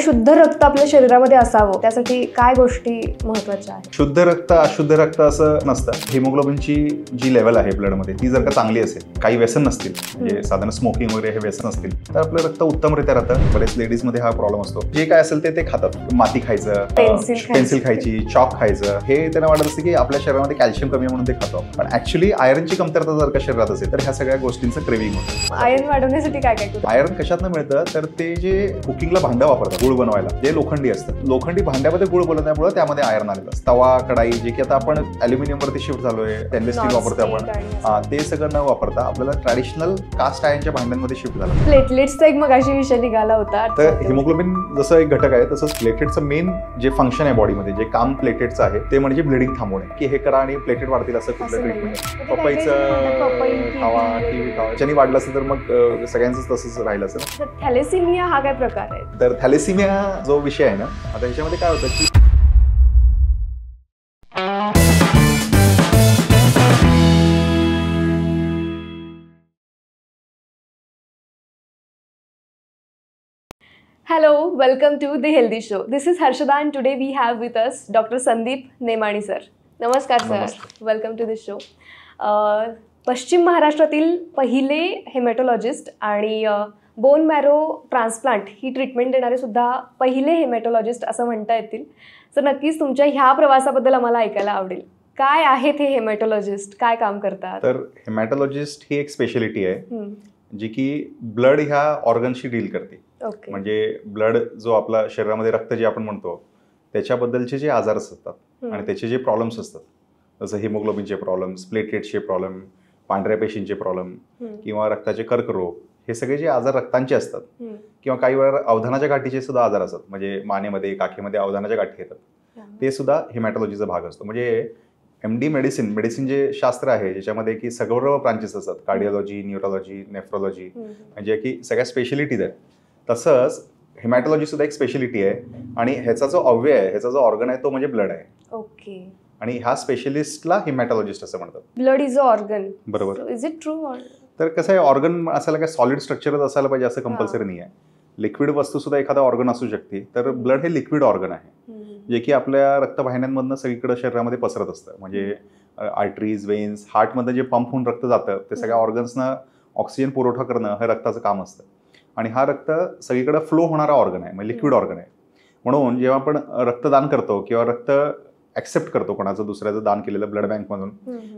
शुद्ध रक्त आपल्या शरीरामध्ये असावं त्यासाठी काय गोष्टी महत्त्वाच्या आहेत? शुद्ध रक्त अशुद्ध रक्त असं नसतं. हिमोग्लोबिनची जी लेवल आहे ब्लडमध्ये ती जर का चांगली असेल, काही व्यसन नसतील, म्हणजे साधारण स्मोकिंग वगैरे हे व्यसन असतील, तर आपलं रक्त उत्तमरित्या राहतं. बरेच लेडीजमध्ये हा प्रॉब्लेम असतो. जे काय असेल ते खातात. माती खायचं, पेन्सिल खायची, चॉक खायचं, हे त्यांना वाटत असते की आपल्या शरीरामध्ये कॅल्शियम कमी आहे म्हणून ते खातो. पण ऍक्च्युअली आयर्नची कमतरता जर का शरीरात असेल तर ह्या सगळ्या गोष्टींचं क्रेविंग होतं. आयर्न वाढवण्यासाठी काय काय करू? आयर्न कशातनं मिळतं तर ते जे कुकिंगला भांडं वापरतात गुळ बनवायला, ते लोखंडी असतं. लोखंडी भांड्यामध्ये गुळ बनवल्यामुळे त्यामध्ये आयर्न आलेलं असतं. तवा, कढाई, जे की आता आपण अल्युमिनियमवरती शिफ्ट झालोय, स्टेनलेस स्टील वापरतोय आपण, ते सगळं न वापरता आपल्याला ट्रॅडिशनल कास्ट आयर्नच्या भांड्यांमध्ये शिफ्ट झालं. प्लेटलेट्सचा एक मगाशी विषय निघाला होता. तर हिमोग्लोबिन जसं एक घटक आहे तसंच प्लेटलेटचं मेन जे फंक्शन आहे बॉडीमध्ये, जे काम प्लेटलेटचं आहे ते म्हणजे ब्लिडिंग थांबवणे, की हे करा आणि प्लेटलेट वाढतील असं कुठलं ट्रीटमेंट. पपईचं खावा, किवी खावा, ज्यांनी वाढलं असेल तर मग सगळ्यांचंच तसंच राहिलं असेल. थॅलेसिमिया हा काय प्रकार आहे? तर थॅलेसिमिया जो विषय आहे ना, आता याच्यामध्ये काय होतं की Hello, welcome to The Healthy Show. This is Harshada and today we have with us Dr. Sandeep Nemani sir. नमस्कार sir, welcome to this show. पश्चिम महाराष्ट्रातील पहिले हेमॅटॉलॉजिस्ट आणि बोन मॅरो ट्रान्सप्लांट ही ट्रीटमेंट देणारे सुद्धा पहिले हेमॅटॉलॉजिस्ट असं म्हणता येतील. तर नक्कीच तुमच्या ह्या प्रवासाबद्दल आम्हाला ऐकायला आवडेल. काय आहेत हे हेमॅटॉलॉजिस्ट, काय काम करतात? तर हेमॅटॉलॉजिस्ट ही एक स्पेशालिटी आहे जी की ब्लड ह्या ऑर्गनशी डील करते. म्हणजे ब्लड जो आपला शरीरामध्ये रक्त जे आपण म्हणतो त्याच्याबद्दलचे जे आजार असतात आणि त्याचे जे प्रॉब्लेम्स असतात, जसं हिमोग्लोबिनचे प्रॉब्लेम्स, प्लेटलेटचे प्रॉब्लेम, पांढऱ्या पेशींचे प्रॉब्लेम किंवा रक्ताचे कर्करोग, हे सगळे जे आजार रक्तांचे असतात किंवा काही वेळा अवधानाच्या गाठीचे सुद्धा आजार असतात, म्हणजे मानेमध्ये, काखेमध्ये अवधानाच्या गाठी येतात, ते सुद्धा हेमॅटॉलॉजीचा भाग असतो. म्हणजे MD मेडिसिन जे शास्त्र आहे ज्याच्यामध्ये की सर्व ब्रांचेस असतात, कार्डिओलॉजी, न्यूरोलॉजी, नेफ्रोलॉजी, म्हणजे की सगळ्या स्पेशलिटीज आहेत. तसंच हेमॅटॉलॉजी सुद्धा एक स्पेशलिटी आहे आणि ह्याचा जो अवयव आहे, ह्याचा जो ऑर्गन आहे तो म्हणजे ब्लड आहे. ओके. आणि ह्या स्पेशलिस्टला हेमॅटॉलॉजिस्ट असं म्हणतात. Blood is a organ. बरोबर. Is it true? तर कसं आहे, ऑर्गन असायला काय सॉलिड स्ट्रक्चरच असायला पाहिजे असं कंपल्सरी नाही आहे. लिक्विड वस्तू सुद्धा एखादा ऑर्गन असू शकते. तर ब्लड हे लिक्विड ऑर्गन आहे जे की आपल्या रक्तवाहिन्यांमधनं सगळीकडे शरीरामध्ये पसरत असतं. म्हणजे आर्टरीज, वेन्स, हार्टमध्ये जे पंप होऊन रक्त जातं ते सगळ्या ऑर्गन्सना ऑक्सिजन पुरवठा करणं हे रक्ताचं काम असतं. आणि हा रक्त सगळीकडे फ्लो होणारा ऑर्गन आहे, म्हणजे लिक्विड ऑर्गन आहे. म्हणून जेव्हा आपण रक्तदान करतो किंवा रक्त ऍक्सेप्ट करतो कोणाचं दुसऱ्याचं दान केलेलं ब्लड बँकमधून,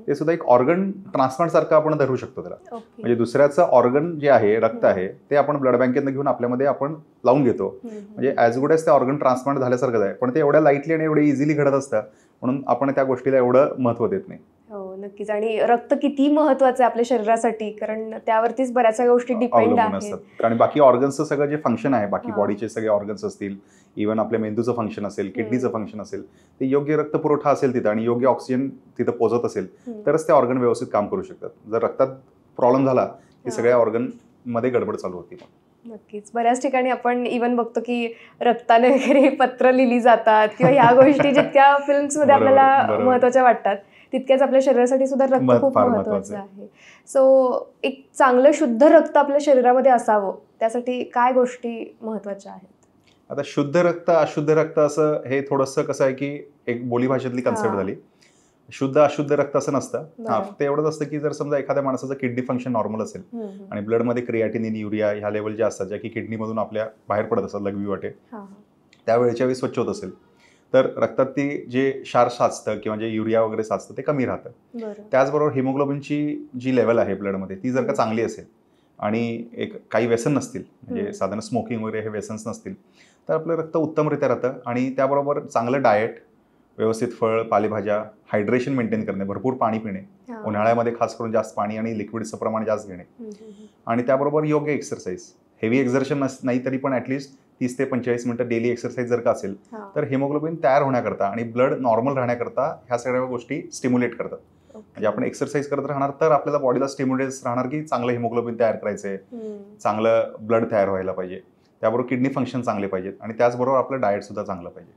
ते सुद्धा एक ऑर्गन ट्रान्सप्लांट सारखं आपण धरू शकतो त्याला. म्हणजे दुसऱ्याचं ऑर्गन जे आहे, रक्त आहे, ते आपण ब्लड बँकेतनं घेऊन आपल्यामध्ये आपण लावून घेतो. म्हणजे ॲज गुड एज ते ऑर्गन ट्रान्सप्लांट झाल्यासारखंच आहे. पण ते एवढ्या लाईटली आणि एवढं इझिली घडत असतं म्हणून आपण त्या गोष्टीला एवढं महत्त्व देत नाही. हो, नक्कीच. आणि रक्त किती महत्वाचं आहे आपल्या शरीरासाठी, कारण त्यावरतीच बऱ्याच गोष्टी डिपेंड आहेत. आणि बाकी ऑर्गन्सचं सगळं जे फंक्शन आहे, बाकी बॉडीचे सगळे ऑर्गन्स असतील, इव्हन आपल्या मेंदूचं फंक्शन असेल, किडनीचं फंक्शन असेल, ते योग्य रक्त पुरवठा असेल तिथं आणि योग्य ऑक्सिजन तिथं पोहोचत असेल तरच ते ऑर्गन व्यवस्थित काम करू शकतात. जर रक्तात प्रॉब्लेम झाला की सगळ्या ऑर्गन मध्ये गडबड चालू होती. नक्कीच. बऱ्याच ठिकाणी आपण इव्हन बघतो की रक्ताने वगैरे पत्र लिहिली जातात किंवा ह्या गोष्टी जितक्या फिल्म्समध्ये आपल्याला महत्वाच्या वाटतात तितक्याच आपल्या शरीरासाठी सुद्धा रक्त खूप महत्वाचं आहे. सो एक चांगलं शुद्ध रक्त आपल्या शरीरामध्ये असावं त्यासाठी काय गोष्टी महत्वाच्या आहेत? आता शुद्ध रक्त अशुद्ध रक्त असं हे थोडंसं कसं आहे की एक बोलीभाषेतली कन्सेप्ट झाली. शुद्ध अशुद्ध रक्त असं नसतं. फक्त एवढंच असतं की जर समजा एखाद्या माणसाचं किडनी फंक्शन नॉर्मल असेल आणि ब्लडमध्ये क्रिएटिनिन, युरिया ह्या लेवल ज्या असतात, ज्या की किडनीमधून आपल्या बाहेर पडत असतात लघवी वाटे, त्यावेळेच्या वेळी स्वच्छ होत असेल तर रक्तात ती जे क्षार साचतं किंवा जे युरिया वगैरे साचतं ते कमी राहतं. त्याचबरोबर हिमोग्लोबिनची जी लेवल आहे ब्लडमध्ये ती जर का चांगली असेल आणि एक काही व्यसन नसतील, म्हणजे साधारण स्मोकिंग वगैरे हे व्यसन्स नसतील, तर आपलं रक्त उत्तमरित्या राहतं. आणि त्याबरोबर चांगलं डाएट, व्यवस्थित फळ, पालेभाज्या, हायड्रेशन मेंटेन करणे, भरपूर पाणी पिणे, उन्हाळ्यामध्ये खास करून जास्त पाणी आणि लिक्विडचं प्रमाण जास्त घेणे, आणि त्याबरोबर योग्य एक्सरसाइज, हेवी एक्झर्शन नाही तरी पण ॲटलिस्ट 30 ते 45 मिनिटं डेली एक्सरसाइज जर का असेल तर हिमोग्लोबिन तयार होण्याकरता आणि ब्लड नॉर्मल राहण्याकरता ह्या सगळ्या गोष्टी स्टिम्युलेट करतात. म्हणजे आपण एक्सरसाइज करत राहणार तर आपल्याला बॉडीला स्टिम्युलेट राहणार की चांगलं हिमोग्लोबिन तयार करायचंय, चांगलं ब्लड तयार व्हायला पाहिजे, त्याबरोबर किडनी फंक्शन चांगले पाहिजेत आणि त्याचबरोबर आपलं डाएट सुद्धा चांगलं पाहिजे.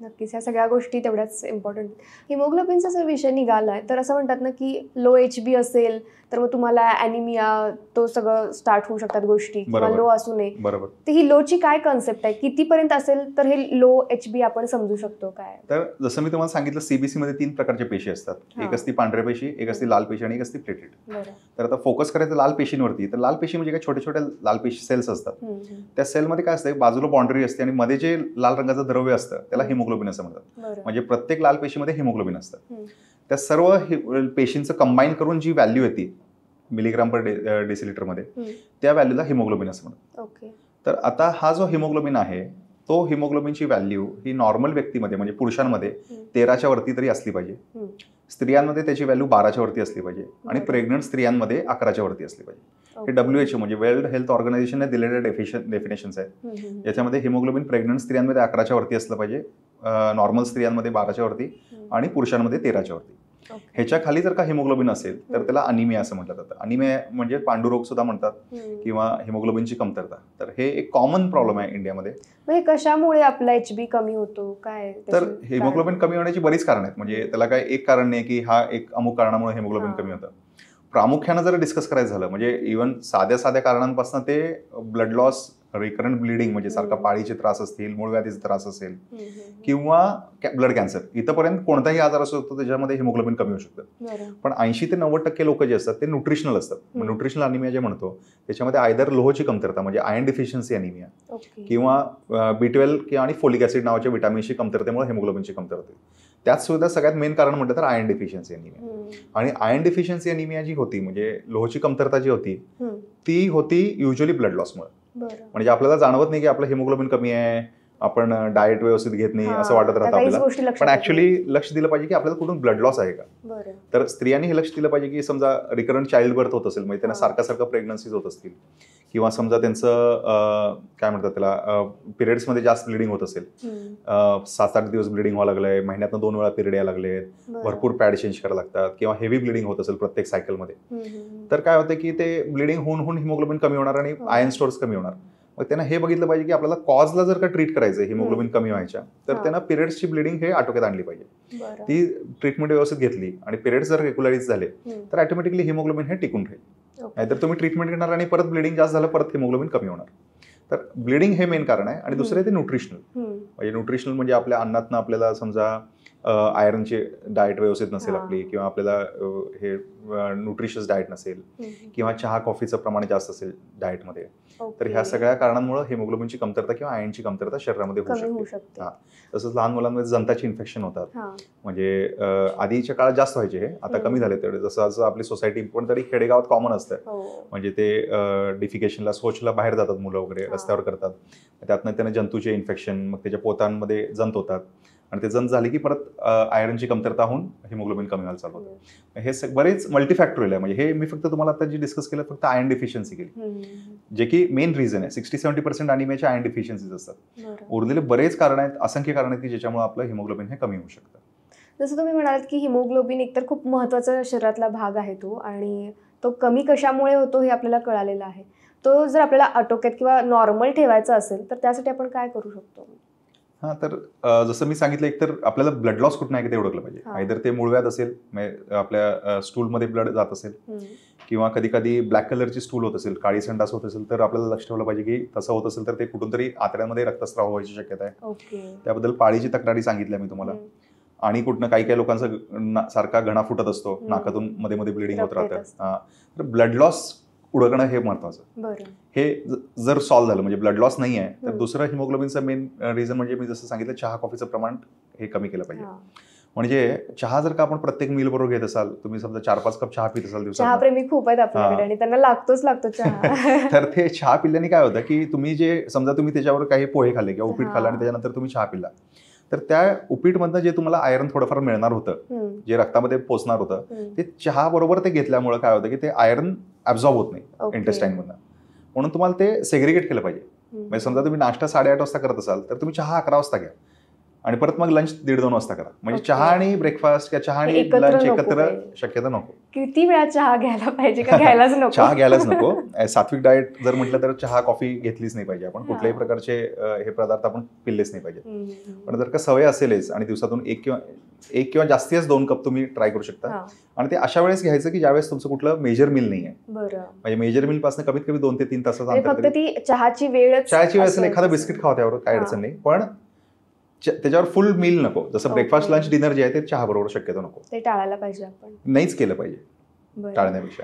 नक्कीच ह्या सगळ्या गोष्टी तेवढ्याच इम्पॉर्टंट. हिमोग्लोबिनचा जर विषय निघालाय तर असं म्हणतात ना की लो HB असेल तर मग तुम्हाला ॲनिमिया तो सगळं स्टार्ट होऊ शकतात गोष्टी, किंवा लो असू नये. बरोबर. तर ही लोची काय कन्सेप्ट आहे, कितीपर्यंत असेल तर हे लो HB आपण समजू शकतो काय? तर जसं मी तुम्हाला सांगितलं CBC मध्ये 3 प्रकारच्या पेशी असतात. एक असते पांढऱ्या पेशी, एक असते लाल पेशी आणि एक असते प्लेटलेट. तर आता फोकस करायचं लाल पेशींवरती. तर लाल पेशी म्हणजे काय, छोटे छोटे लाल पेशी सेल्स असतात. त्या सेलमध्ये काय असतं, बाजूला बाउंड्री असते आणि मध्ये जे लाल रंगाचं द्रव्य असतं त्याला हिमोग्लोबिन असं म्हणतात. म्हणजे प्रत्येक लाल पेशीमध्ये हिमोग्लोबिन असतं. त्या सर्व पेशींचं कंबाईन करून जी व्हॅल्यू येते मिलीग्राम पर डेसिलिटर मध्ये, त्या व्हॅल्यूला हिमोग्लोबिन असं म्हणतात. तर आता हा जो हिमोग्लोबिन आहे तो हिमोग्लोबिनची व्हॅल्यू ही नॉर्मल व्यक्तीमध्ये म्हणजे पुरुषांमध्ये 13च्या वरती तरी असली पाहिजे. स्त्रियांमध्ये त्याची व्हॅल्यू 12च्या वरती असली पाहिजे आणि प्रेग्नंट स्त्रियांमध्ये 11च्या वरती असली पाहिजे. हे WHO म्हणजे वर्ल्ड हेल्थ ऑर्गनायझेशनने दिलेले डेफिनेशन्स आहेत. याच्यामध्ये हिमोग्लोबिन प्रेग्नंट स्त्रियांमध्ये 11च्या वरती असलं पाहिजे, नॉर्मल स्त्रियांमध्ये 12च्या वरती आणि पुरुषांमध्ये 13च्या वरती. ह्याच्या खाली जर का हिमोग्लोबिन असेल तर त्याला अनिमिया असं म्हटलं जातं. अनिमिया म्हणजे पांडुरोग सुद्धा म्हणतात किंवा हिमोग्लोबिनची कमतरता. तर हे एक कॉमन प्रॉब्लेम आहे इंडियामध्ये. कशामुळे आपला HB कमी होतो काय? तर हिमोग्लोबिन कमी होण्याची बरीच कारण आहेत. म्हणजे त्याला काय एक कारण नाही की हा एक अमुक कारणामुळे हिमोग्लोबिन कमी होतं. प्रामुख्यानं जर डिस्कस करायचं झालं म्हणजे इव्हन साध्या कारणांपासून ते ब्लड लॉस, रिकरंट ब्लिडिंग म्हणजे सारखा पाळीचे त्रास असतील, मूळव्याधीचे त्रास असेल किंवा ब्लड कॅन्सर, इथपर्यंत कोणताही आजार असू शकतो त्याच्यामध्ये हिमोग्लोबिन कमी होऊ शकतं. पण 80 ते 90% लोक जे असतात ते न्यूट्रिशनल असतात. न्यूट्रिशनल अनिमिया जे म्हणतो त्याच्यामध्ये आयदर लोहाची कमतरता म्हणजे आयर्न डिफिशियन्सी अनिमिया किंवा B12 किंवा आणि फोलिक ऍसिड नावाच्या विटामिनची कमतरतेमुळे हिमोग्लोबिनची कमतरता. त्यात सुद्धा सगळ्यात मेन कारण म्हटलं तर आयर्न डिफिशियन्सी अनिमिया. आणि आयर्न डिफिशियन्सी अनिमिया जी होती म्हणजे लोहाची कमतरता जी होती ती होती युजली ब्लड लॉसमुळे. म्हणजे आपल्याला जाणवत नाही की आपलं हिमोग्लोबिन कमी आहे, आपण डाएट व्यवस्थित घेत नाही असं वाटत राहतं आपल्याला. पण ऍक्च्युली लक्ष दिलं पाहिजे की आपल्याला कुठून ब्लड लॉस आहे का. तर स्त्रियांनी हे लक्ष दिलं पाहिजे की समजा रिकरंट चाइल्ड बर्थ होत असेल म्हणजे त्यांना सारखं प्रेग्नन्सीज होत असतील किंवा समजा त्यांचं काय म्हणतात त्याला पिरियड्समध्ये जास्त ब्लिडिंग होत असेल, 7-8 दिवस ब्लिडिंग व्हावं लागलंय, महिन्यातनं 2 वेळा पिरियड यायला लागले, भरपूर पॅड चेंज करायला लागतात किंवा हेवी ब्लिडिंग होत असेल प्रत्येक सायकलमध्ये, तर काय होतं की ते ब्लिडिंग होऊन हिमोग्लोबिन कमी होणार आणि आयर्न स्टोर्स कमी होणार. मग त्यांना हे बघितलं पाहिजे की आपल्याला कॉजला जर का ट्रीट करायचं हिमोग्लोबिन कमी व्हायच्या तर त्यांना पिरियड्सची ब्लिडिंग हे आटोक्यात आणली पाहिजे. ती ट्रीटमेंट व्यवस्थित घेतली आणि पिरियड्स जर रेग्युलराइज झाले तर ऑटोमॅटिकली हिमोग्लोबिन हे टिकून राहील. नाहीतर तुम्ही ट्रीटमेंट घेणार आणि परत ब्लिडिंग जास्त झालं परत हिमोग्लोबिन कमी होणार. तर ब्लिडिंग हे मेन कारण आहे. आणि दुसरं ते न्यूट्रिशनल म्हणजे न्यूट्रिशनल म्हणजे आपल्या अन्नातनं आपल्याला समजा आयरनची डाएट व्यवस्थित नसेल आपली किंवा आपल्याला हे न्यूट्रिशियस डाएट नसेल किंवा चहा कॉफीचं प्रमाण जास्त असेल डाएटमध्ये, तर ह्या सगळ्या कारणांमुळे हिमोग्लोबिनची कमतरता किंवा आयर्नची कमतरता शरीरामध्ये होऊ शकते. तसंच लहान मुलांमध्ये जंताची इन्फेक्शन होतात. म्हणजे आधीच्या काळात जास्त व्हायचे हे, आता कमी झाले. तेवढे जसं आपली सोसायटी पण तरी खेडेगावात कॉमन असतं. म्हणजे ते डिफिकेशनला शौचला बाहेर जातात मुलं वगैरे, रस्त्यावर करतात, त्यातनं त्यांना जंतूचे इन्फेक्शन, मग त्याच्या पोतांमध्ये जंत होतात आणि ते जंत झाले की परत आयर्नची कमतरता होऊन हिमोग्लोबिन कमी व्हायला चालू होतं. हे बरेच मल्टीफॅक्टोरियल आहे. म्हणजे हे मी फक्त तुम्हाला आता जे डिस्कस केलं फक्त आयर्न डिफिशियन्सी केली, जे की मेन रिझन आहे. 60-70% अनिमियाच्या आयर्न डिफिशियन्सीज असतात. उरलेले बरेच कारण आहेत, असंख्य कारण आहेत की ज्याच्यामुळे आपलं हिमोग्लोबिन हे कमी होऊ शकतं. जसं तुम्ही म्हणालात की हिमोग्लोबिन एकतर खूप महत्त्वाचा शरीरातला भाग आहे तो, आणि तो कमी कशामुळे होतो हे आपल्याला कळालेलं आहे. तो जर आपल्याला आटोक्यात किंवा नॉर्मल ठेवायचा असेल तर त्यासाठी आपण काय करू शकतो? हां, तर जसं मी सांगितलं एकतर आपल्याला ब्लड लॉस कुठं आहे ते ओळखलं पाहिजे. आयदर ते मूळव्याध असेल, आपल्या स्टूलमध्ये ब्लड जात असेल किंवा कधी कधी ब्लॅक कलरची स्टूल होत असेल, काळी संडास होत असेल, तर आपल्याला लक्ष ठेवलं पाहिजे की तसं होत असेल तर ते कुठून तरी आतड्यामध्ये रक्तस्राव व्हायची शक्यता आहे. त्याबद्दल पाळीची तक्रारी सांगितल्या मी तुम्हाला. आणि कुठनं काही लोकांचा सारखा घणा फुटत असतो, नाकातून मध्ये मध्ये ब्लिडिंग होत राहतं. तर ब्लड लॉस उडकणं हे महत्वाचं. हे जर सॉल्व्ह झालं म्हणजे ब्लड लॉस नाही आहे, तर दुसरं हिमोग्लोबिनचं मेन रिझन म्हणजे मी जसं सांगितलं चहा कॉफीचं प्रमाण हे कमी केलं पाहिजे. म्हणजे चहा जर का आपण प्रत्येक मील बरोबर घेत असाल, तुम्ही समजा 4-5 कप चहा पित असाल दिवसात, चहा प्रेमी खूप आहेत आपल्याकडे आणि त्यांना लागतो चहा. तर ते चहा पिल्याने काय होतं की तुम्ही जे समजा तुम्ही त्याच्यावर काही पोहे खाल्ले किंवा उपीट खाल्ला आणि त्याच्यानंतर तुम्ही चहा पिला, तर त्या उपीटमधनं जे तुम्हाला आयर्न थोडंफार मिळणार होतं, जे रक्तामध्ये पोचणार होतं, ते चहा बरोबर ते घेतल्यामुळे काय होतं की ते आयर्न ऍब्झॉर्ब होत नाही इंटेस्टाईनमधनं. म्हणून तुम्हाला ते सेग्रिगेट केलं पाहिजे. म्हणजे समजा तुम्ही नाश्ता 8:30 वाजता करत असाल तर तुम्ही चहा 11 वाजता घ्या आणि परत मग लंच 1:30-2 वाजता करा. म्हणजे चहा आणि ब्रेकफास्ट किंवा चहा आणि लंच एकत्र शक्यता नको. किती वेळा चहा घ्यायला पाहिजे का घ्यायलाच नको? चहा घ्यायलाच नको. सात्विक डाएट जर म्हटलं तर चहा कॉफी घेतलीच नाही पाहिजे आपण. कुठल्याही प्रकारचे हे पदार्थ आपण पिल्लेच नाही पाहिजे. पण जर का सवय असेलच आणि दिवसातून एक किंवा जास्तीच 2 कप तुम्ही ट्राय करू शकता. आणि ते अशा वेळेस घ्यायचं की ज्यावेळेस तुमचं कुठलं मेजर मिल नाही आहे. म्हणजे मेजर मिल पासून कमीत कमी 2 ते 3 तासाचं अंतर. फक्त ती चहाची वेळ असेल, एखादं बिस्किट खावा त्यावर काही अडचण नाही. पण त्याच्यावर फुल मील नको. जसं ब्रेकफास्ट लंच डिनर जे आहे ते चहा बरोबर शक्यतो नको. ते टाळायला पाहिजे आपण. नाहीच केलं पाहिजे टाळण्यापेक्षा.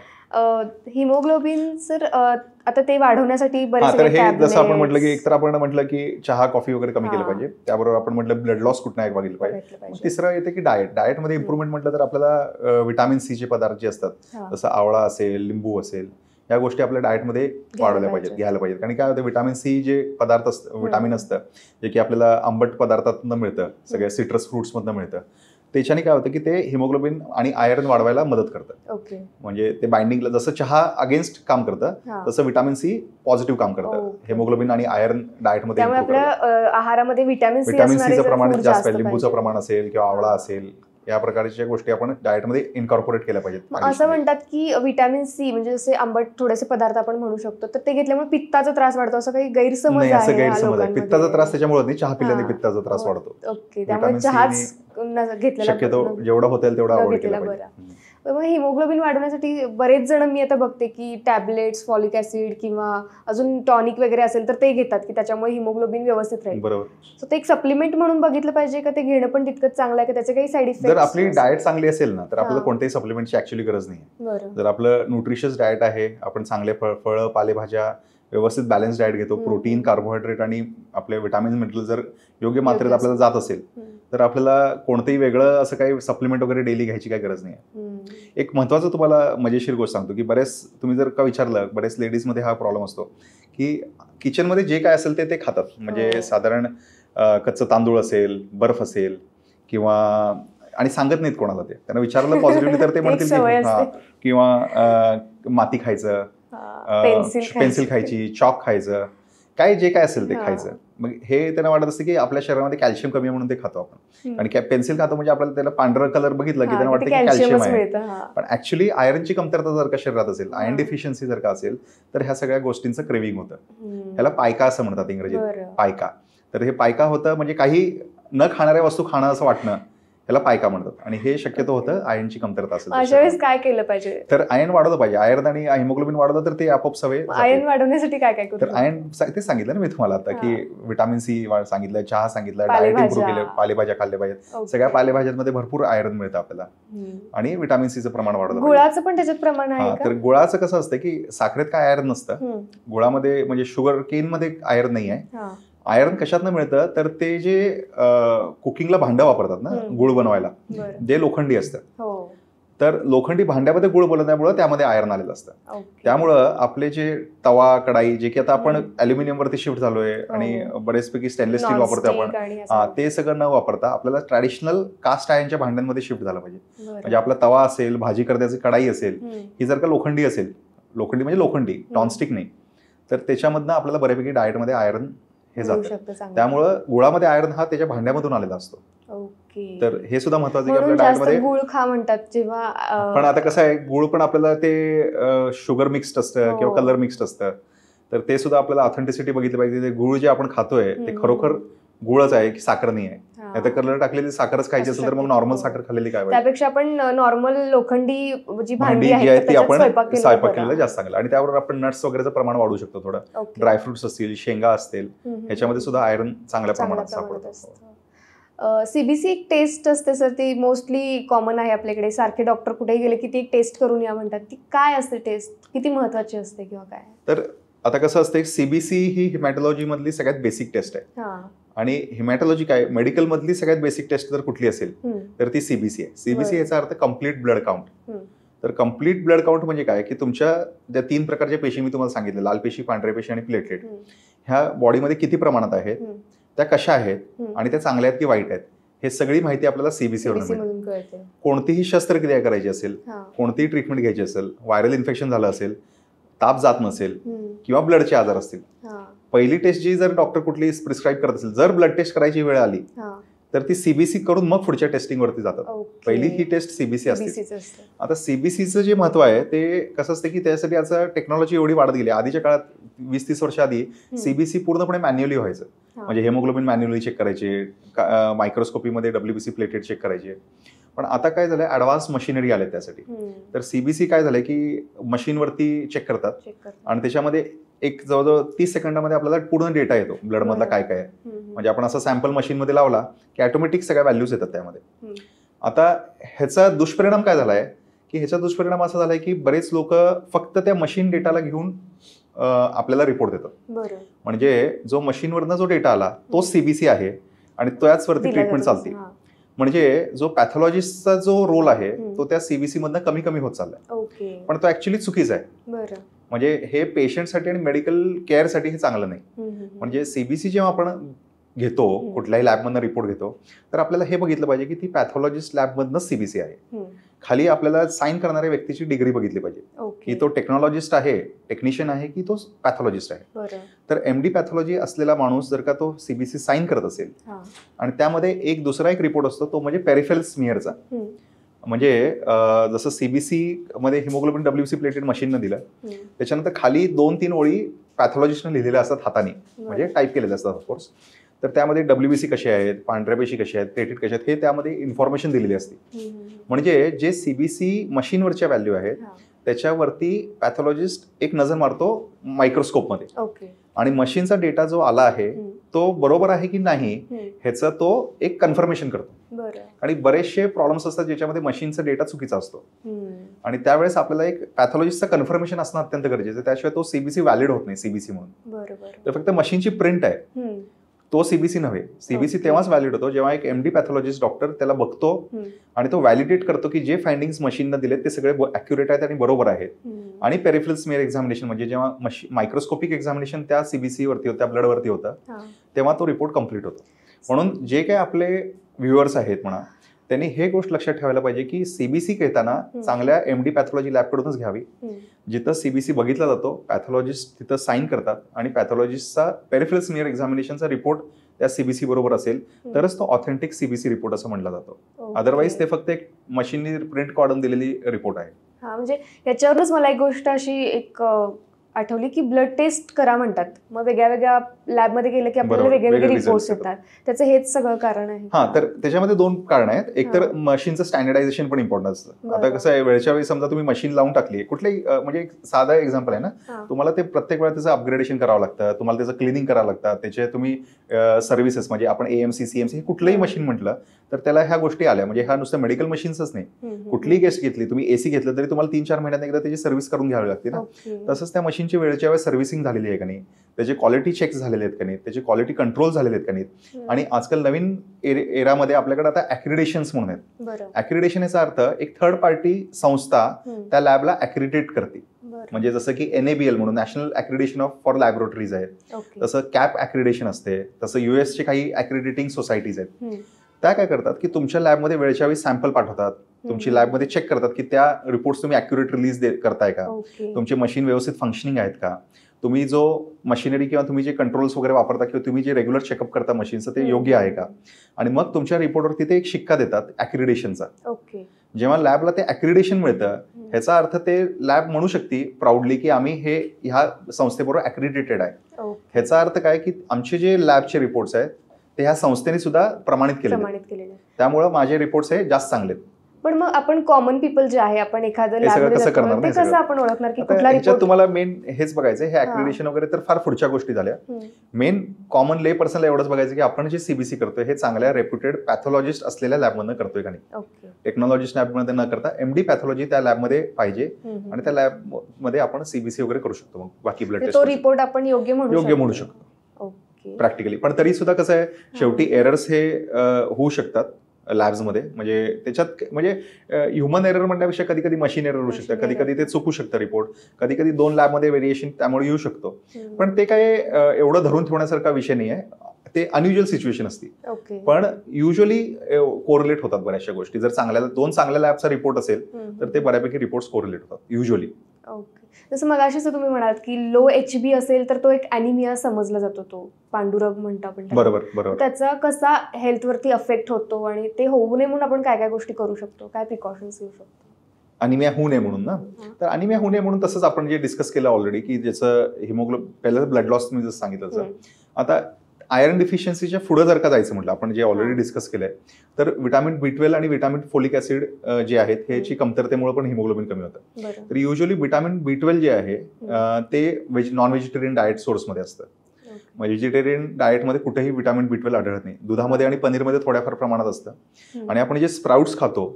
हिमोग्लोबिन सर आता ते वाढवण्यासाठी बरेच तर हे जसं आपण म्हटलं की एकतर आपण म्हटलं की चहा कॉफी वगैरे कमी केलं पाहिजे. त्याबरोबर आपण म्हटलं ब्लड लॉस कुठं नाही बघितलं पाहिजे. तिसरं येते की डाएटमध्ये इम्प्रूव्हमेंट म्हटलं तर आपल्याला व्हिटॅमिन सी चे पदार्थ जे असतात जसं आवळा असेल, लिंबू असेल, या गोष्टी आपल्या डाएटमध्ये वाढवल्या पाहिजेत, घ्यायला पाहिजेत. कारण काय होतं, व्हिटॅमिन सी जे पदार्थ असतं, व्हिटॅमिन असतं जे की आपल्याला आंबट पदार्थातून मिळतं, सगळ्या सिट्रस फ्रुट्समधनं मिळतं. त्याच्याने काय होतं की ते हिमोग्लोबिन आणि आयर्न वाढवायला मदत करतं. म्हणजे ते बाइंडिंगला जसं चहा अगेन्स्ट काम करतं तसं व्हिटॅमिन सी पॉझिटिव्ह काम करतं. हिमोग्लोबिन आणि आयर्न डाएटमध्ये आहारामध्ये व्हिटॅमिन सीचं प्रमाण जास्त आहे. लिंबूचं प्रमाण असेल किंवा आवळा असेल, या प्रकारच्या गोष्टी आपण डाएटमध्ये इन्कॉर्पोरेट केल्या पाहिजेत. असं म्हणतात की व्हिटॅमिन सी म्हणजे जसे आंबट थोडेसे पदार्थ आपण म्हणू शकतो, तर ते घेतल्यामुळे पित्ताचा त्रास वाढतो असं काही गैरसमज आहे? असं गैरसमज आहे. पित्ताचा त्रास त्याच्यामुळे नाही, चहा पिल्याने पित्ताचा त्रास वाढतो. ओके, त्यामुळे चहाच घेतलेला शक्यतो जेवढा होता तेवढा अवॉइड केला पाहिजे. मग हिमोग्लोबिन वाढवण्यासाठी बरेच जण मी आता बघते की टॅबलेट्स, फॉलिक ऍसिड किंवा अजून टॉनिक वगैरे असेल तर ते घेतात की त्याच्यामुळे हिमोग्लोबिन व्यवस्थित राहील. बरोबर. सो ते एक सप्लिमेंट म्हणून बघितलं पाहिजे का ते घेणं पण तितकंच चांगलं आहे की त्याचे काही साईड इफेक्ट? जर आपली डाएट चांगली असेल ना तर आपल्याला कोणत्याही सप्लिमेंटची ऍक्च्युअली गरज नाही. जर आपलं न्यूट्रिशियस डाएट आहे, आपण चांगले फळं पालेभाज्या व्यवस्थित बॅलन्स डाएट घेतो, प्रोटीन, कार्बोहायड्रेट आणि आपले विटामिन मिनरल जर योग्य मात्रेत आपल्याला जात असेल तर आपल्याला कोणतंही वेगळं असं काही सप्लिमेंट वगैरे डेली घ्यायची काही गरज नाही. एक महत्वाचं तुम्हाला मजेशीर गोष्ट सांगतो की तुम्ही जर का विचारलं, बरेच लेडीजमध्ये हा प्रॉब्लेम असतो की किचनमध्ये जे काय असेल ते खातात. म्हणजे साधारण कच्चं तांदूळ असेल, बर्फ असेल किंवा, आणि सांगत नाहीत कोणाला. ते त्यांना विचारलं पॉझिटिव्हली तर ते म्हणतील की किंवा माती खायचं, पेन्सिल खायची, चॉक खायचं, काय जे काय असेल ते खायचं. मग हे त्यांना वाटत असतं की आपल्या शरीरामध्ये कॅल्शियम कमी आहे म्हणून ते खातो आपण. आणि पेन्सिल खातो म्हणजे आपल्याला त्याला पांढरा कलर बघितलं की त्यांना वाटतं की कॅल्शियम आहे. पण ऍक्च्युली आयर्नची कमतरता जर का शरीरात असेल, आयर्न डिफिशियन्सी जर का असेल तर ह्या सगळ्या गोष्टींचं क्रेविंग होतं. ह्याला पायका असं म्हणतात इंग्रजीत, पायका. तर हे पायका होतं म्हणजे काही न खाणाऱ्या वस्तू खाणं असं वाटणं, याला पायका म्हणतात. आणि हे शक्यतो होतं आयर्नची कमतरता असेल. अशा वेळेस काय केलं पाहिजे? तर आयर्न वाढवलं पाहिजे. आयर्न आणि हिमोग्लोबिन वाढवलं तर ते आपोआप सवय. आयर्न वाढवण्यासाठी काय काय करू? तर आयर्न तेच सांगितलं ना मी तुम्हाला आता की व्हिटॅमिन सी सांगितलं, चहा सांगितलं, डाएट इम्प्रूव्ह केलं, पालेभाज्या खाल्ल्या पाहिजेत. सगळ्या पालेभाज्यांमध्ये भरपूर आयर्न मिळतं आपल्याला आणि व्हिटॅमिन सीचं प्रमाण वाढवलं. गुळाचं पण त्याच्यात प्रमाण आहे का? तर गुळाचं कसं असतं की साखरेत काय आयर्न नसतं. गुळामध्ये म्हणजे शुगर केन मध्ये आयर्न नाही आहे. आयर्न कशातनं मिळतं तर ते जे कुकिंगला भांडं वापरतात ना गुळ बनवायला, जे लोखंडी असतं. तर लोखंडी भांड्यामध्ये गुळ बनवल्यामुळे त्यामध्ये आयर्न आलेलं असतं. त्यामुळं आपले जे तवा, कढाई, जे की आता आपण अल्युमिनियम वरती शिफ्ट झालोय आणि बरेचपैकी स्टेनलेस स्टील वापरतो आपण, ते सगळं न वापरता आपल्याला ट्रॅडिशनल कास्ट आयर्नच्या भांड्यांमध्ये शिफ्ट झालं पाहिजे. म्हणजे आपला तवा असेल, भाजी करण्याची कढाई असेल, ही जर का लोखंडी असेल, लोखंडी म्हणजे लोखंडी, नॉनस्टिक नाही, तर त्याच्यामधनं आपल्याला बऱ्यापैकी डाएटमध्ये आयर्न हे जातं. त्यामुळं गुळामध्ये आयर्न हा त्याच्या भांड्यामधून आलेला असतो. तर हे सुद्धा महत्वाचं की आपल्या डाएटमध्ये गुळ खा म्हणतात जेव्हा. पण आता कसं आहे, गुळ पण आपल्याला ते शुगर मिक्स्ड असतं किंवा कलर मिक्स्ड असतं. तर ते सुद्धा आपल्याला ऑथेंटिसिटी बघितली पाहिजे. ते गुळ जे आपण खातोय ते खरोखर गुळच आहे की साखर नाही आहे. आता कलर टाकलेली साखरच खायची असेल तर मग नॉर्मल साखर खाल्लेली काय, त्यापेक्षा आपण नॉर्मल लोखंडी जी भांडी जी आहे ती आपण स्वयंपाक केलेलं जास्त चांगलं. आणि त्यावर आपण नट्स वगैरेचं प्रमाण वाढवू शकतो. थोडं ड्रायफ्रुट्स असतील, शेंगा असतील, ह्याच्यामध्ये सुद्धा आयर्न चांगल्या प्रमाणात सापडतं. सीबीसी एक टेस्ट असते सर, ती मोस्टली कॉमन आहे आपल्याकडे. सारखे डॉक्टर कुठेही गेले की ती एक टेस्ट करून या म्हणतात. ती काय असते टेस्ट, किती महत्वाची असते किंवा काय? तर आता कसं असते, सीबीसी ही हिमॅटॉलॉजी मधली सगळ्यात बेसिक टेस्ट आहे. आणि हिमॅटॉलॉजी काय, मेडिकल मधली सगळ्यात बेसिक टेस्ट जर कुठली असेल तर ती सीबीसी आहे. सीबीसी याचा अर्थ कम्प्लीट ब्लड काउंट. तर कम्प्लीट ब्लड काउंट म्हणजे काय की तुमच्या ज्या 3 प्रकारच्या पेशी मी तुम्हाला सांगितले, लाल पेशी, पांढऱ्या पेशी आणि प्लेटलेट, ह्या बॉडीमध्ये किती प्रमाणात आहेत, त्या कशा आहेत आणि त्या चांगल्या आहेत की वाईट आहेत, हे सगळी माहिती आपल्याला सीबीसी वरून मिळते. कोणतीही शस्त्रक्रिया करायची असेल, कोणतीही ट्रीटमेंट घ्यायची असेल, व्हायरल इन्फेक्शन झालं असेल, ताप जात नसेल किंवा ब्लडचे आजार असतील, पहिली टेस्ट जी जर डॉक्टर कुठली प्रिस्क्राईब करत असेल, जर ब्लड टेस्ट करायची वेळ आली तर ती सीबीसी करून मग पुढच्या टेस्टिंग वरती जातात. पहिली ही टेस्ट सीबीसी असते. आता सीबीसीचं जे महत्व आहे ते कसं असतं की त्यासाठी आता टेक्नॉलॉजी एवढी वाढत गेली. आधीच्या काळात 20-30 वर्ष आधी सीबीसी पूर्णपणे मॅन्युअली व्हायचं. म्हणजे हेमोग्लोबिन मॅन्युअली चेक करायचे, मायक्रोस्कोपीमध्ये डब्ल्यूबीसी प्लेटेड चेक करायचे. पण आता काय झालंय, ऍडव्हान्स मशिनरी आले त्यासाठी. तर सीबीसी काय झालंय की मशीनवरती चेक करतात आणि त्याच्यामध्ये एक जवळजवळ 30 सेकंदामध्ये आपल्याला पूर्ण डेटा येतो ब्लड मधला काय काय आहे. म्हणजे आपण असं सॅम्पल मशीनमध्ये लावला की ऑटोमॅटिक सगळ्या व्हॅल्यूज येतात त्यामध्ये. आता ह्याचा दुष्परिणाम काय झालाय की ह्याचा दुष्परिणाम असा झालाय की बरेच लोक फक्त त्या मशीन डेटाला घेऊन आपल्याला रिपोर्ट देतात. म्हणजे जो मशीनवरनं जो डेटा आला तो सीबीसी आहे आणि त्याचवरती ट्रीटमेंट चालते. म्हणजे जो पॅथॉलॉजिस्टचा जो रोल आहे तो त्या सीबीसी मधनं कमी कमी होत चाललाय. पण तो ऍक्च्युली चुकीचा आहे. म्हणजे हे पेशंटसाठी आणि मेडिकल केअरसाठी हे चांगलं नाही. म्हणजे सीबीसी जेव्हा आपण घेतो, कुठल्याही लॅबमधनं रिपोर्ट घेतो, तर आपल्याला हे बघितलं पाहिजे की ती पॅथॉलॉजिस्ट लॅबमधनंच सीबीसी आहे. खाली आपल्याला साईन करणाऱ्या व्यक्तीची डिग्री बघितली पाहिजे की तो टेक्नॉलॉजिस्ट आहे, टेक्निशियन आहे की तो पॅथॉलॉजिस्ट आहे. तर एमडी पॅथॉलॉजी असलेला माणूस जर का तो सीबीसी साईन करत असेल आणि त्यामध्ये एक दुसरा एक रिपोर्ट असतो तो म्हणजे पेरिफेरल स्मिअरचा. म्हणजे जसं सीबीसी मध्ये हिमोग्लोबिन डब्ल्यूसी प्लेटेड मशीननं दिलं, त्याच्यानंतर खाली 2-3 ओळी पॅथॉलॉजिस्टनं लिहिलेल्या असतात हाताने, म्हणजे टाईप केलेले असतात ऑफकोर्स. तर त्यामध्ये डब्ल्यूबीसी कसे आहेत, पांढऱ्या पेशी कशा आहेत, प्लेटेड कशा आहेत, हे त्यामध्ये इन्फॉर्मेशन दिलेली असते. म्हणजे जे सीबीसी मशीनवरच्या व्हॅल्यू आहेत त्याच्यावरती पॅथॉलॉजिस्ट एक नजर मारतो मायक्रोस्कोपमध्ये आणि मशीनचा डेटा जो आला आहे तो बरोबर आहे की नाही ह्याचं तो एक कन्फर्मेशन करतो. आणि बरेचसे प्रॉब्लेम्स असतात ज्याच्यामध्ये मशीनचा डेटा चुकीचा असतो आणि त्यावेळेस आपल्याला एक पॅथॉलॉजिस्टचं कन्फर्मेशन असणं अत्यंत गरजेचं आहे. त्याशिवाय तो सीबीसी व्हॅलिड होत नाही सीबीसी म्हणून. तर फक्त मशीनची प्रिंट आहे, तो सीबीसी नव्हे. सीबीसी तेव्हाच व्हॅलिड होतो जेव्हा एक एमडी पॅथॉलॉजिस्ट डॉक्टर त्याला बघतो आणि तो व्हॅलिडेट करतो की जे फाइंडिंग्स मशीननं दिलेत ते सगळे ॲक्युरेट आहेत आणि बरोबर आहेत. आणि पेरिफेरल स्मिअर एक्झामिनेशन म्हणजे जेव्हा मायक्रोस्कोपिक एक्झामिनेशन त्या सीबीसी वरती होतं, त्या ब्लडवरती होतं, तेव्हा तो रिपोर्ट कम्प्लीट होतो. म्हणून जे काही आपले व्ह्युअर्स आहेत म्हणा, त्यांनी हे गोष्ट लक्षात ठेवायला पाहिजे की सीबीसी घेताना चांगल्या एमडी पॅथॉलॉजी लॅबकडूनच घ्यावी. जिथं सीबीसी बघितला जातो, पॅथॉलॉजिस्ट तिथं साईन करतात आणि पॅथॉलॉजिस्टचा पेरिफेरल स्मिअर एक्झामिनेशनचा रिपोर्ट त्या सीबीसी बरोबर असेल तरच तो ऑथेंटिक सीबीसी रिपोर्ट असं म्हटला जातो. अदरवाईज ते फक्त एक मशीननी प्रिंट काढून दिलेली रिपोर्ट आहे. म्हणजे याच्यावरूनच मला एक गोष्ट अशी एक आठवली की ब्लड टेस्ट करा म्हणतात, मग वेगळ्या वेगळ्या लॅबमध्ये गेलं की आपल्याला वेगवेगळे रिपोर्ट्स येतात. त्याचं हेच सगळं कारण आहे. तर त्याच्यामध्ये 2 कारण आहेत. एक तर मशीनचं स्टँडर्डायझेशन पण इम्पॉर्टंट असतं. आता कसं आहे, वेळच्या वेळी समजा तुम्ही मशीन लावून टाकली, कुठल्याही म्हणजे एक साधा एक्झाम्पल आहे ना, तुम्हाला ते प्रत्येक वेळा त्याचं अपग्रेडेशन करावं लागतं, तुम्हाला त्याचं क्लिनिंग करावं लागतं. त्याचे तुम्ही सर्व्हिसेस म्हणजे आपण एएमसी सीएमसी कुठलंही मशीन म्हटलं तर त्याला ह्या गोष्टी आल्या. म्हणजे ह्या नुसतं मेडिकल मशीन्सच नाही, कुठलीही गेस्ट घेतली तुम्ही, एसी घेतलं तरी तुम्हाला 3-4 महिन्यात एकदा त्याची सर्व्हिस करून घ्यावी लागते ना. तसंच त्या मशीनची वेळच्या वेळेस सर्व्हिसिंग झालेली आहे का नाही, त्याचे क्वालिटी चेक्स झालेले आहेत का नाही, त्याचे क्वालिटी कंट्रोल झालेले आहेत का नाही. आणि आजकाल नवीन एरामध्ये आपल्याकडे आता ॲक्रिडेशन्स म्हणून आहेत. ॲक्रिडेशन याचा अर्थ एक थर्ड पार्टी संस्था त्या लॅबला ॲक्रिडेट करते. म्हणजे जसं की NABL म्हणून नॅशनल ॲक्रिडेशन फॉर लॅबोरेटरीज आहेत, तसं कॅप ॲक्रिडेशन असते, तसं US काही ॲक्रिडेटिंग सोसायटीज आहेत. त्या काय करतात की तुमच्या लॅबमध्ये वेळच्या वेळी सॅम्पल पाठवतात, तुमची लॅबमध्ये चेक करतात की त्या रिपोर्ट्स तुम्ही ॲक्युरेट रिलीज करताय का, तुमचे मशीन व्यवस्थित फंक्शनिंग आहेत का, तुम्ही जो मशिनरी किंवा तुम्ही जे कंट्रोल्स वगैरे वापरता किंवा तुम्ही जे रेग्युलर चेकअप करता मशीनचं ते योग्य आहे का. आणि मग तुमच्या रिपोर्टवरती ते एक शिक्का देतात ॲक्रिडेशनचा. जेव्हा लॅबला ते ॲक्रिडेशन मिळतं ह्याचा अर्थ ते लॅब म्हणू शकते प्राऊडली की आम्ही हे ह्या संस्थेबरोबर ॲक्रिडेटेड आहे. ह्याचा अर्थ काय की आमचे जे लॅबचे रिपोर्ट्स आहेत ते ह्या संस्थेने सुद्धा प्रमाणित केले, त्यामुळे माझे रिपोर्ट्स हे जास्त चांगले आहेत. पण मग आपण कॉमन पीपल जे आहे, आपण एखादं कसं आपण ओळखणार की कुठला रिपोर्ट. तुम्हाला मेन हेच बघायचं, हे ॲक्रिडेशन वगैरे तर फार पुढच्या गोष्टी झाल्या. मेन कॉमन ले पर्सनला एवढंच बघायचं की आपण जे सीबीसी करतोय हे चांगल्या रेप्युटेड पॅथॉलॉजिस्ट असलेल्या लॅबमधनं करतोय का नाही. टेक्नॉलॉजिस्ट लॅबमध्ये न करता एमडी पॅथॉलॉजी त्या लॅबमध्ये पाहिजे आणि त्या लॅबमध्ये आपण सीबीसी वगैरे करू शकतो. मग बाकी ब्लड टेस्ट तो रिपोर्ट आपण योग्य म्हणू शकतो प्रॅक्टिकली. पण तरी सुद्धा कसं आहे, शेवटी एरर्स हे होऊ शकतात लॅब्समध्ये. म्हणजे त्याच्यात म्हणजे ह्युमन एरर म्हणण्यापेक्षा कधी कधी मशीन एरर होऊ शकतं, कधी कधी ते चुकू शकतं रिपोर्ट, कधी कधी 2 लॅबमध्ये व्हेरिएशन त्यामुळे येऊ शकतो. पण ते काय एवढं धरून ठेवण्यासारखा विषय नाही आहे. ते अनयुज्युअल सिच्युएशन असते, पण युजली कोरिलेट होतात बऱ्याचशा गोष्टी. जर 2 चांगल्या लॅबचा रिपोर्ट असेल तर ते बऱ्यापैकी रिपोर्ट्स कोरिलेट होतात युजली. जसं मगाशीच तुम्ही म्हणालात की लो HB असेल तर तो एक ॲनिमिया समजला जातो, तो पांडुरंग म्हणतो आपण त्याला. बरोबर बरोबर. त्याचा कसा हेल्थवरती अफेक्ट होतो आणि ते होऊ नये म्हणून आपण काय काय गोष्टी करू शकतो, काय प्रिकॉशन्स घेऊ शकतो? अनिमिया होऊ नये म्हणून ना, तर अनिमिया होऊ नये म्हणून तसंच आपण जे डिस्कस केलं ऑलरेडी की ज्याचं हिमोग्लोबिन पहिलं ब्लड लॉस तुम्ही जसं सांगितलं. आता आयर्न डिफिशियन्सीच्या पुढे जर का जायचं म्हटलं आपण जे ऑलरेडी डिस्कस केलंय, तर विटामिन B12 आणि विटामिन फोलिक ऍसिड जे आहेत ह्याची कमतरतेमुळे पण हिमोग्लोबिन कमी होतं. तर युजली विटामिन B12 जे आहे ते नॉन व्हेजिटेरियन डाएट सोर्समध्ये असतं. व्हेजिटेरियन डाएटमध्ये कुठेही विटामिन B12 आढळत नाही. दुधामध्ये आणि पनीरमध्ये थोड्याफार प्रमाणात असतं. आणि आपण जे स्प्राउट्स खातो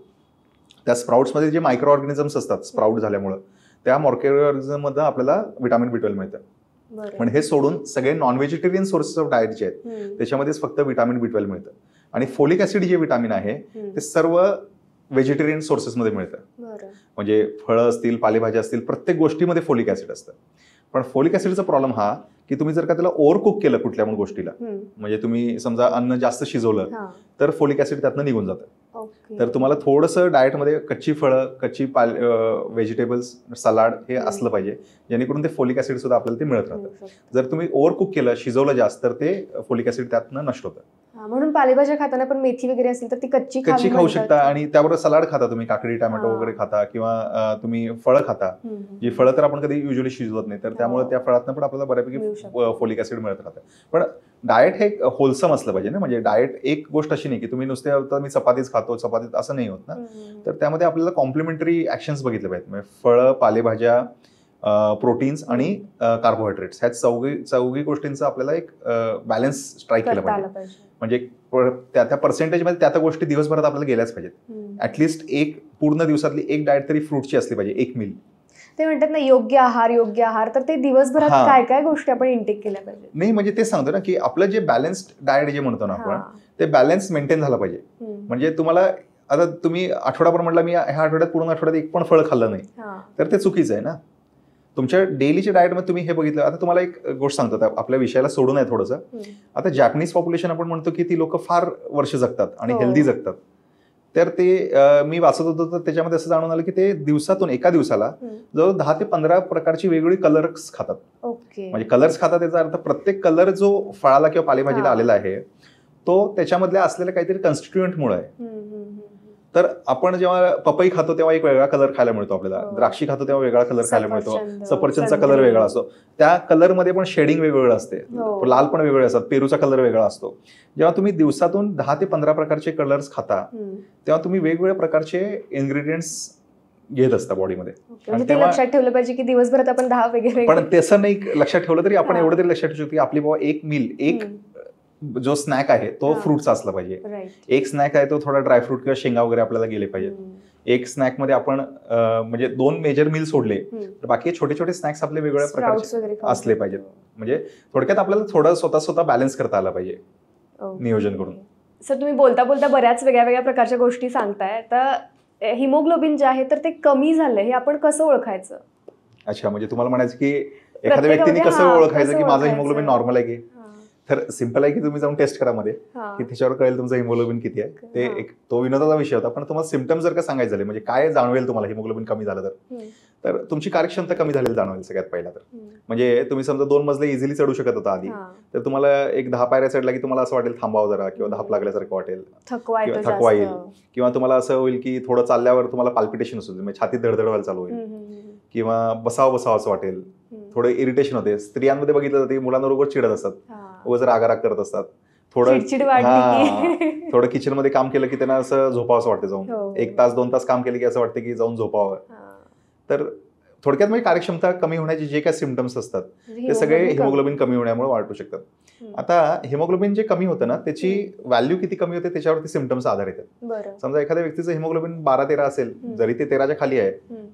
त्या स्प्राउट्समध्ये जे मायक्रो ऑर्गॅनिझम्स असतात स्प्राउट झाल्यामुळे, त्या मायक्रो ऑर्गॅनिझममध्ये आपल्याला विटामिन B12 मिळतं. पण हे सोडून सगळे non vegetarian sources of diet जे आहेत त्याच्यामध्येच फक्त विटामिन B12 मिळतं. आणि फोलिक ऍसिड जे विटामिन आहे ते सर्व व्हेजिटेरियन सोर्सेसमध्ये मिळतं. म्हणजे फळं असतील, पालेभाज्या असतील, प्रत्येक गोष्टीमध्ये फोलिक ऍसिड असतं. पण फोलिक ऍसिडचा प्रॉब्लेम हा की तुम्ही जर का त्याला ओव्हर कुक केलं कुठल्या पण गोष्टीला, म्हणजे तुम्ही समजा अन्न जास्त शिजवलं तर फोलिक ऍसिड त्यातनं निघून जातं. तर तुम्हाला थोडंसं डाएटमध्ये कच्ची फळं, कच्ची व्हेजिटेबल्स, सलाड हे असलं पाहिजे, जेणेकरून ते फोलिक ऍसिड सुद्धा आपल्याला ते मिळत राहतं. जर तुम्ही ओव्हर कुक केलं, शिजवलं जास्त, तर ते फोलिक ऍसिड त्यातनं नष्ट होतं. म्हणून पालेभाज्या खाताना पण मेथी वगैरे असेल तर ती कच्ची खाऊ शकता. आणि त्याबरोबर सलाड खाता तुम्ही, काकडी, टोमॅटो वगैरे खाता, किंवा तुम्ही फळं खाता. जी फळं तर आपण कधी युजली शिजवत नाही, तर त्यामुळे त्या फळातनं पण आपल्याला बऱ्यापैकी फोलिक ऍसिड मिळत राहतं. पण डाएट हे होलसम असलं पाहिजे ना, म्हणजे डाएट एक गोष्ट अशी नाही की तुम्ही नुसते मी चपातीच खातो, चपातीत असं नाही होत ना. तर त्यामध्ये आपल्याला कॉम्प्लिमेंटरी ऍक्शन्स बघितले पाहिजेत. म्हणजे फळं, पालेभाज्या, प्रोटीन्स आणि कार्बोहायड्रेट्स ह्या चौघी गोष्टींचा आपल्याला एक बॅलन्स स्ट्राईक केला पाहिजे. म्हणजे त्या पर्सेंटेजमध्ये त्या गोष्टी दिवसभरात आपल्याला गेल्याच पाहिजेत. ऍटलिस्ट एक पूर्ण दिवसातली एक डाएट तरी फ्रूटची असली पाहिजे, एक मील. ते म्हणतात ना योग्य आहार, तर ते दिवसभरात काय काय गोष्टी आपण इंटेक केल्या पाहिजे? नाही, म्हणजे ते सांगतो ना की आपलं जे बॅलन्स्ड डाएट जे म्हणतो ना आपण, ते बॅलन्स मेंटेन झालं पाहिजे. म्हणजे तुम्हाला आता तुम्ही आठवडाभर म्हटलं मी ह्या आठवड्यात पूर्ण आठवड्यात एक पण फळ खाल्लं नाही, तर ते चुकीचं आहे ना. तुमच्या डेलीच्या डाएटमध्ये तुम्ही हे बघितलं. आता तुम्हाला एक गोष्ट सांगतो, आपल्या विषयाला सोडून आहे थोडंसं. आता जॅपनीज पॉप्युलेशन आपण म्हणतो की ती लोक फार वर्ष जगतात आणि हेल्दी जगतात. तर ते मी वाचत होतो तर त्याच्यामध्ये असं जाणून आलं की ते दिवसातून एका दिवसाला जवळ 10 ते 15 प्रकारची वेगवेगळी कलर्स खातात. म्हणजे कलर्स खातात याचा अर्थ प्रत्येक कलर जो फळाला किंवा पालेभाजीला आलेला आहे तो त्याच्यामधल्या असलेल्या काहीतरी कन्स्टिट्युएंटमुळे आहे. तर आपण जेव्हा पपई खातो तेव्हा एक वेगळा कलर खायला मिळतो आपल्याला, द्राक्षी खातो तेव्हा वेगळा कलर खायला मिळतो, सफरचंदचा कलर वेगळा असतो, त्या कलरमध्ये पण शेडिंग वेगवेगळं असते, लाल पण वेगळे असतात, पेरूचा कलर वेगळा असतो. जेव्हा तुम्ही दिवसातून 10 ते 15 प्रकारचे कलर्स खाता तेव्हा तुम्ही वेगवेगळ्या प्रकारचे इन्ग्रेडियंट्स घेत असता बॉडीमध्ये. लक्षात ठेवलं पाहिजे की दिवसभरात आपण 10 वेगळे. पण तसं नाही लक्षात ठेवलं तरी आपण एवढं तरी लक्षात ठेवू शकतो की आपली बाबा एक मील, एक जो स्नॅक आहे तो फ्रुट्सचा असला पाहिजे. एक स्नॅक आहे तो थोडा ड्रायफ्रूट किंवा शेंगा वगैरे आपल्याला गेले पाहिजेत. एक स्नॅक मध्ये आपण म्हणजे 2 मेजर मील सोडले तर बाकी छोटे छोटे स्नॅक्स आपले वेगवेगळ्या प्रकारचे असले पाहिजेत. म्हणजे थोडक्यात आपल्याला थोडं स्वतः बॅलन्स करता आला पाहिजे नियोजन करून. सर तुम्ही बोलता बोलता बऱ्याच वेगळ्या वेगळ्या प्रकारच्या गोष्टी सांगताय. तर हिमोग्लोबिन जे आहे तर ते कमी झालंय हे आपण कसं ओळखायचं? अच्छा, म्हणजे तुम्हाला म्हणायचं की एखाद्या व्यक्तीने कसं ओळखायचं की माझं हिमोग्लोबिन नॉर्मल आहे की? तर सिंपल आहे की तुम्ही जाऊन टेस्ट करा मध्ये, की त्याच्यावर कळेल तुमचं हिमोग्लोबिन किती आहे. ते एक तो विनोदाचा विषय होता. पण तुम्हाला सिम्पटम्स जर का सांगायचे झाले, म्हणजे काय जाणवेल तुम्हाला हिमोग्लोबिन कमी झालं तर तुमची कार्यक्षमता कमी झालेली जाणवेल सगळ्यात पहिला. तर म्हणजे तुम्ही समजा 2 मजले इझिली चढू शकत होता आधी, तर तुम्हाला एक 10 पायऱ्या चढला की तुम्हाला असं वाटेल थांबावं जरा, किंवा धाप लागल्यासारखं वाटेल, थकवा येईल, किंवा तुम्हाला असं होईल की थोडं चालल्यावर तुम्हाला पाल्पिटेशन होईल, म्हणजे छातीत धडधड व्हायला चालू होईल, किंवा बसावं असं वाटेल, थोडं इरिटेशन होते. स्त्रियांमध्ये बघितलं जाते मुलांवर उगाच चिडत असतात, उगाच रागाराग करत असतात, थोडं थोडं किचन मध्ये काम केलं की त्यांना असं झोपावं असं वाटतं, जाऊन 1 तास 2 तास काम केलं की असं वाटतं की जाऊन झोपावं. तर थोडक्यात म्हणजे कार्यक्षमता कमी होण्याचे जे काही सिम्पटम्स असतात ते सगळे हिमोग्लोबिन कमी होण्यामुळे वाटू शकतात. आता हिमोग्लोबिन जे कमी होतं ना त्याची व्हॅल्यू किती कमी होते त्याच्यावरती सिम्पटम्स आधार येतात. समजा एखाद्या व्यक्तीचं हिमोग्लोबिन 12-13 असेल, जरी ते 13च्या खाली आहे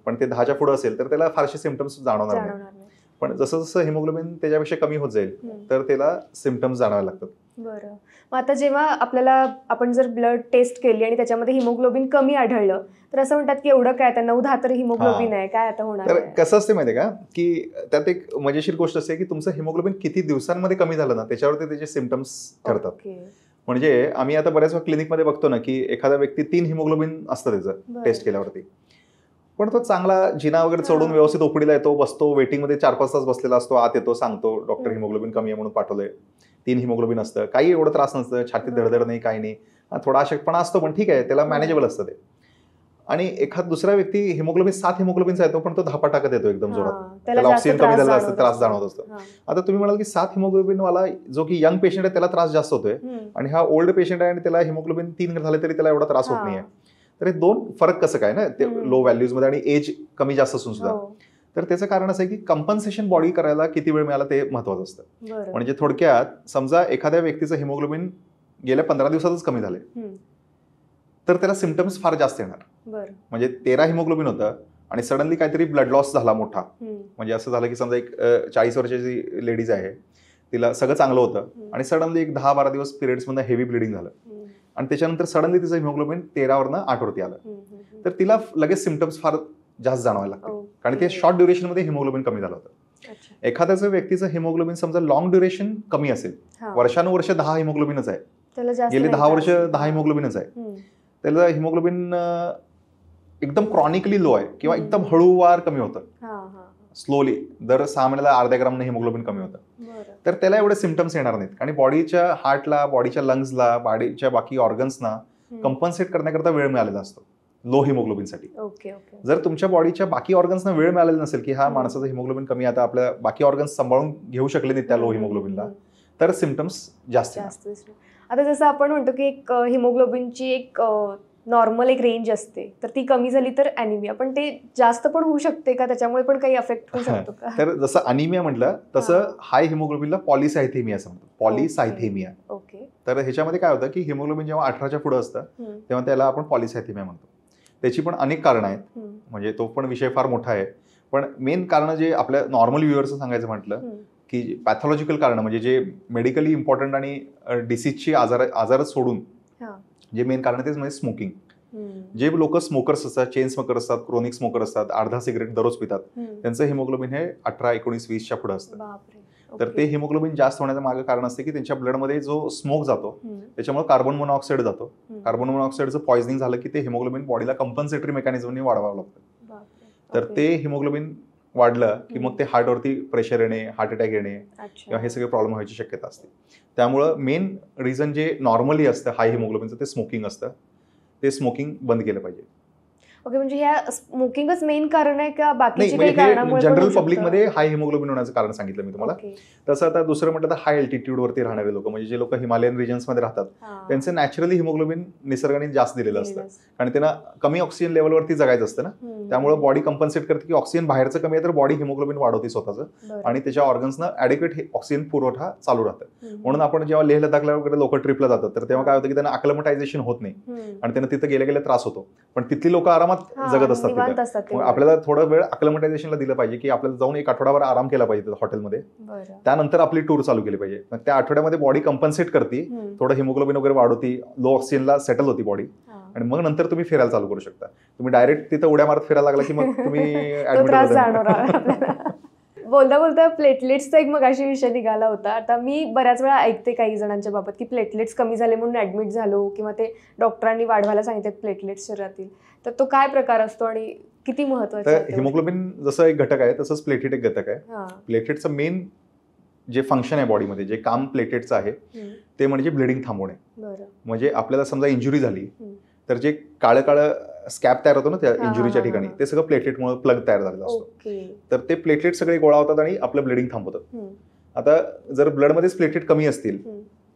पण ते 10च्या पुढे असेल तर त्याला फारसे सिम्पटम्स जाणवणार नाही. पण जसं जसं हिमोग्लोबिन त्याच्यापेक्षा कमी होत जाईल तर त्याला सिम्पटम्स जाणवायला लागतात. बरं, मग आता जेव्हा आपण जर ब्लड टेस्ट केली आणि त्याच्यामध्ये हिमोग्लोबिन कमी आढळलं तर असं म्हणतात की एवढं काय आता 9-10 तर हिमोग्लोबिन आहे, काय आता होणार? तर कसं असते माहितीये का की त्यात एक मजेशीर गोष्ट असते की तुमचं हिमोग्लोबिन किती दिवसांमध्ये कमी झालं ना त्याच्यावरती त्याचे सिम्पटम्स ठरतात. म्हणजे आम्ही आता बऱ्याच वेळा क्लिनिकमध्ये बघतो ना की एखादा व्यक्ती 3 हिमोग्लोबिन असतं त्याचं टेस्ट केल्यावरती, पण तो चांगला जिना वगैरे चढून व्यवस्थित ओपीडीला येतो, बसतो, वेटिंगमध्ये 4-5 तास बसलेला असतो, आत येतो, सांगतो डॉक्टर हिमोग्लोबिन कमी आहे म्हणून पाठवलंय, 3 हिमोग्लोबिन असतं, काही एवढं त्रास नसतं, छातीत धडधड नाही, काही नाही, थोडा अशक्तपणा असतो पण ठीक आहे, त्याला मॅनेजेबल असतं ते. आणि एखाद दुसरा व्यक्ती हिमोग्लोबिन 7 हिमोग्लोबिनचा येतो पण तो धापा टाकत येतो एकदम जोरात, त्याला ऑक्सिजन कमी झालेला असतं, त्रास जाणवत असतो. आता तुम्ही म्हणाल की 7 हिमोग्लोबिन वाला जो की यंग पेशंट आहे त्याला त्रास जास्त होतोय आणि हा ओल्ड पेशंट आहे आणि त्याला हिमोग्लोबिन 3 झाले तरी त्याला एवढा त्रास होत नाहीये. तर हे दोन फरक कसं काय ना, ते लो व्हॅल्यूज मध्ये आणि एज कमी जास्त असून सुद्धा. तर त्याचं कारण असं आहे की कंपन्सेशन बॉडी करायला किती वेळ मिळाला ते महत्वाचं असतं. म्हणजे थोडक्यात समजा एखाद्या व्यक्तीचं हिमोग्लोबिन गेल्या 15 दिवसातच कमी झाले तर त्याला सिम्पटम्स फार जास्त येणार. म्हणजे 13 हिमोग्लोबिन होतं आणि सडनली काहीतरी ब्लड लॉस झाला मोठा, म्हणजे असं झालं की समजा एक 40 वर्षाची लेडीज आहे, तिला सगळं चांगलं होतं आणि सडनली एक 10-12 दिवस पिरियड्स मध्ये हेवी ब्लिडिंग झालं आणि त्याच्यानंतर सडनली तिचं हिमोग्लोबिन 13 वरनं 8 वरती आलं, तर तिला लगेच सिम्पटम्स फार जास्त जाणवायला लागते कारण ते शॉर्ट ड्युरेशन मध्ये हिमोग्लोबिन कमी झालं होतं. एखाद्याचं व्यक्तीचं हिमोग्लोबिन समजा लॉंग ड्युरेशन कमी असेल, वर्षानुवर्ष 10 हिमोग्लोबिनच आहे, गेले 10 वर्ष 10 हिमोग्लोबिनच आहे, त्याला हिमोग्लोबिन एकदम क्रॉनिकली लो आहे किंवा एकदम हळूवार कमी होतं, स्लोली दर 6 महिन्याला अर्ध्या ग्रामने हिमोग्लोबिन कमी होतं, तर त्याला एवढे सिम्पटम्स येणार नाहीत आणि बॉडीच्या हार्टला, बॉडीच्या लंग्सला, बॉडीच्या बाकी ऑर्गन्सना कंपन्सेट करण्याकरता वेळ मिळालेला असतो लो हिमोग्लोबिनसाठी. जर तुमच्या बॉडीच्या बाकी ऑर्गन्सना वेळ मिळालेला नसेल की हा माणसाचं हिमोग्लोबिन कमी, आता आपल्या बाकी ऑर्गन्स सांभाळून घेऊ शकले नाही त्या लो हिमोग्लोबिनला, तर सिम्पटम्स जास्त. आता जसं आपण म्हणतो की एक हिमोग्लोबिनची एक नॉर्मल एक रेंज असते, तर ती कमी झाली तर अॅनिमिया, पण ते जास्त पण होऊ शकते का, त्याच्यामुळे पण काही अफेक्ट होऊ शकतो का? तर जसं अॅनिमिया म्हटलं तसं हाय हिमोग्लोबिनला पॉलिसायथेमिया असं म्हणतो, पॉलिसायथेमिया. तर ह्याच्यामध्ये काय होतं की हिमोग्लोबिन जेव्हा 18च्या पुढे असतं तेव्हा त्याला आपण पॉलिसायथेमिया म्हणतो. त्याची पण अनेक कारणं आहेत, म्हणजे तो पण विषय फार मोठा आहे, पण मेन कारण जे आपल्या नॉर्मल व्ह्युअर्स सांगायचं म्हटलं की पॅथॉलॉजिकल कारण म्हणजे जे मेडिकली इम्पॉर्टंट आणि डिसीजची आजारच सोडून जे मेन कारण तेच म्हणजे स्मोकिंग. जे लोक स्मोकर्स असतात, चेन स्मोकर असतात, क्रोनिक स्मोकर असतात, अर्धा सिगरेट दररोज पितात, त्यांचं हिमोग्लोबिन हे 18, 19, 20च्या पुढे असतं. तर ते हिमोग्लोबिन जास्त होण्याचं मागे कारण असते की त्यांच्या ब्लडमध्ये जो स्मोक जातो त्याच्यामुळे कार्बन मोनॉक्साईड जातो. कार्बन मोनॉक्साईडचं पॉइझनिंग झालं की ते हिमोग्लोबिन बॉडीला कंपन्सेटरी मेकॅनिझमने वाढवावं लागतं. तर ते हिमोग्लोबिन वाढलं की मग ते हार्टवरती प्रेशर येणे, हार्ट अटॅक येणे किंवा हे सगळे प्रॉब्लेम व्हायची शक्यता असते. त्यामुळं मेन रिझन जे नॉर्मली असतं हाय हिमोग्लोबिनचं ते स्मोकिंग असतं, ते स्मोकिंग बंद केलं पाहिजे. ओके, म्हणजे ह्या स्मोकिंगच मेन कारण आहे का बाकीची काही कारणामुळे? जनरल पब्लिकमध्ये हाय हिमोग्लोबिन होण्याचं कारण सांगितलं मी तुम्हाला. तसं आता दुसरं म्हटलं तर हाय अल्टिट्यूड वरती राहणारे लोक, म्हणजे जे लोक हिमालयन रिजन्स मध्ये राहतात त्यांचं नॅचरली हिमोग्लोबिन निसर्गाने जास्त दिलेलं असतं कारण त्यांना कमी ऑक्सिजन लेवलवरती जगायचं असतं ना, त्यामुळे बॉडी कंपन्सेट करते की ऑक्सिजन बाहेरचं कमी आहे तर बॉडी हिमोग्लोबिन वाढवते स्वतःचं आणि त्याच्या ऑर्गन्सना ऍडिक्वेट ऑक्सिजन पुरवठा चालू राहतं. म्हणून आपण जेव्हा लेह लडाखला वगैरे लोक ट्रिपला जातात तर तेव्हा काय होतं की त्यांना अक्लमटायझेशन होत नाही आणि त्यांना तिथं गेल्या गेल्या त्रास होतो, पण तिथली लोक आरामात जगत असतात. आपल्याला थोडा वेळ अक्लमटायझेशनला दिलं पाहिजे की आपल्याला जाऊन एक आठवडाभर आराम केला पाहिजे हॉटेलमध्ये, त्यानंतर आपली टूर चालू केली पाहिजे. त्या आठवड्यामध्ये बॉडी कंपन्सेट करते, थोडं हिमोग्लोबिन वगैरे वाढवती, लो ऑक्सिजनला सेटल होती बॉडी आणि मग नंतर तुम्ही फिरायला चालू करू शकता. तुम्ही डायरेक्ट तिथं उड्या मारत फिरायला लागला की मग तुम्ही बोलता बोलता प्लेटलेट्सचा एक मगाशी विषय निघाला होता. आता मी बऱ्याच वेळा ऐकते काही जणांच्या बाबत की प्लेटलेट्स कमी झाले म्हणून ऍडमिट झालो किंवा ते डॉक्टरांनी वाढवायला सांगितले प्लेटलेट्स शरीरातील, तर तो काय प्रकार असतो आणि किती महत्वाचा? तर हिमोग्लोबिन जसं एक घटक आहे तसंच प्लेटलेट एक घटक आहे. प्लेटलेटचं मेन जे फंक्शन आहे बॉडीमध्ये, जे काम प्लेटलेटचं आहे ते म्हणजे ब्लिडिंग थांबवणे. म्हणजे आपल्याला समजा इंजुरी झाली तर जे काळं काळं स्कॅब तयार होतो ना त्या इंजुरीच्या ठिकाणी, ते सगळं प्लेटलेटमुळे प्लग तयार झालेला असतो. तर ते प्लेटलेट सगळे गोळा होतात आणि आपलं ब्लिडिंग थांबवतात. आता जर ब्लडमध्येच प्लेटलेट कमी असतील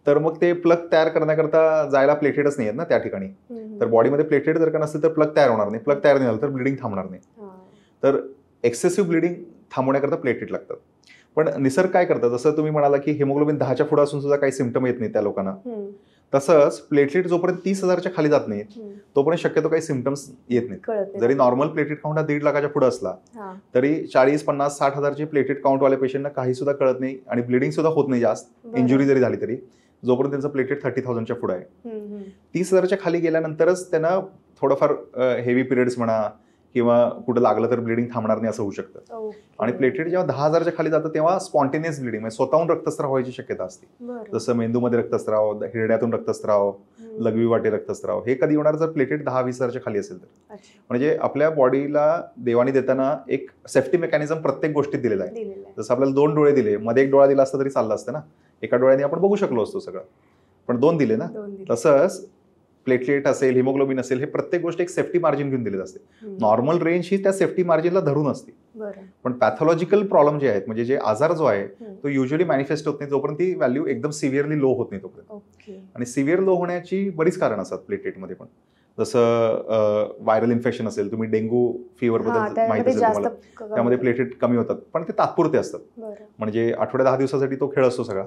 तर मग ते प्लग तयार करण्याकरता जायला प्लेटलेटच नाही आहेत ना त्या ठिकाणी. तर बॉडीमध्ये प्लेटलेट जर का नसतील तर प्लग तयार होणार नाही, प्लग तयार नाही झालं तर ब्लिडिंग थांबणार नाही. तर एक्सेसिव्ह ब्लिडिंग थांबवण्याकरता प्लेटलेट लागतात. पण निसर्ग काय करतात, जसं तुम्ही म्हणाला की हिमोग्लोबिन 10च्या पुढे असून सुद्धा काही सिम्पटम येत नाही त्या लोकांना, तसंच प्लेटलेट जोपर्यंत 30,000च्या खाली जात नाही तोपर्यंत शक्यतो काही सिम्पटम्स येत नाहीत. जरी नॉर्मल प्लेटलेट काउंट हा 1.5 लाखाच्या पुढे असला तरी 40, 50, 60,000ची प्लेटलेट काउंटवाल्या पेशंटना काही सुद्धा कळत नाही आणि ब्लिडिंग सुद्धा होत नाही जास्त, इंजुरी जरी झाली तरी, जोपर्यंत त्यांचं प्लेटलेट 30,000च्या पुढे आहे. 30,000च्या खाली गेल्यानंतरच त्यांना थोडंफार हेवी पिरियड्स म्हणा किंवा कुठं लागलं तर ब्लिडिंग थांबणार नाही असं होऊ शकतं. आणि प्लेटलेट जेव्हा 10,000च्या खाली जातं तेव्हा स्पॉन्टेनियस ब्लिडिंग म्हणजे स्वतःहून रक्तस्राव व्हायची शक्यता असते. जसं मेंदूमध्ये रक्तस्राव, हिरड्यातून रक्तस्राव, लघवी वाटे रक्तस्राव हे कधी होणार जर प्लेटेट 10-20 खाली असेल तर. अच्छा. म्हणजे आपल्या बॉडीला देवाने देताना एक सेफ्टी मेकॅनिझम प्रत्येक गोष्टीत दिलेला आहे. जसं आपल्याला 2 डोळे दिले, मध्ये 1 डोळा दिला असता तरी चाललं असतं ना, एका डोळ्याने आपण बघू शकलो असतो सगळं, पण 2 दिले ना. तसंच प्लेटलेट असेल, हिमोग्लोबिन असेल, हे प्रत्येक गोष्ट एक सेफ्टी मार्जिन घेऊन दिलेली असते. नॉर्मल रेंज ही त्या सेफ्टी मार्जिनला धरून असते. पण पॅथॉलॉजिकल प्रॉब्लेम जे आहेत, म्हणजे जे आजार जो आहे तो युजली मॅनिफेस्ट होत नाही जोपर्यंत ती व्हॅल्यू एकदम सिव्हिअरली लो होत नाही तोपर्यंत. आणि सिव्हिअर लो होण्याची बरीच कारण असतात प्लेटलेटमध्ये पण. जसं व्हायरल इन्फेक्शन असेल, तुम्ही डेंग्यू फीवर बद्दल माहिती असेल तुम्हाला, त्यामध्ये प्लेटलेट कमी होतात, पण ते तात्पुरते असतात. म्हणजे आठवड्या 10 दिवसासाठी तो खेळ असतो सगळा.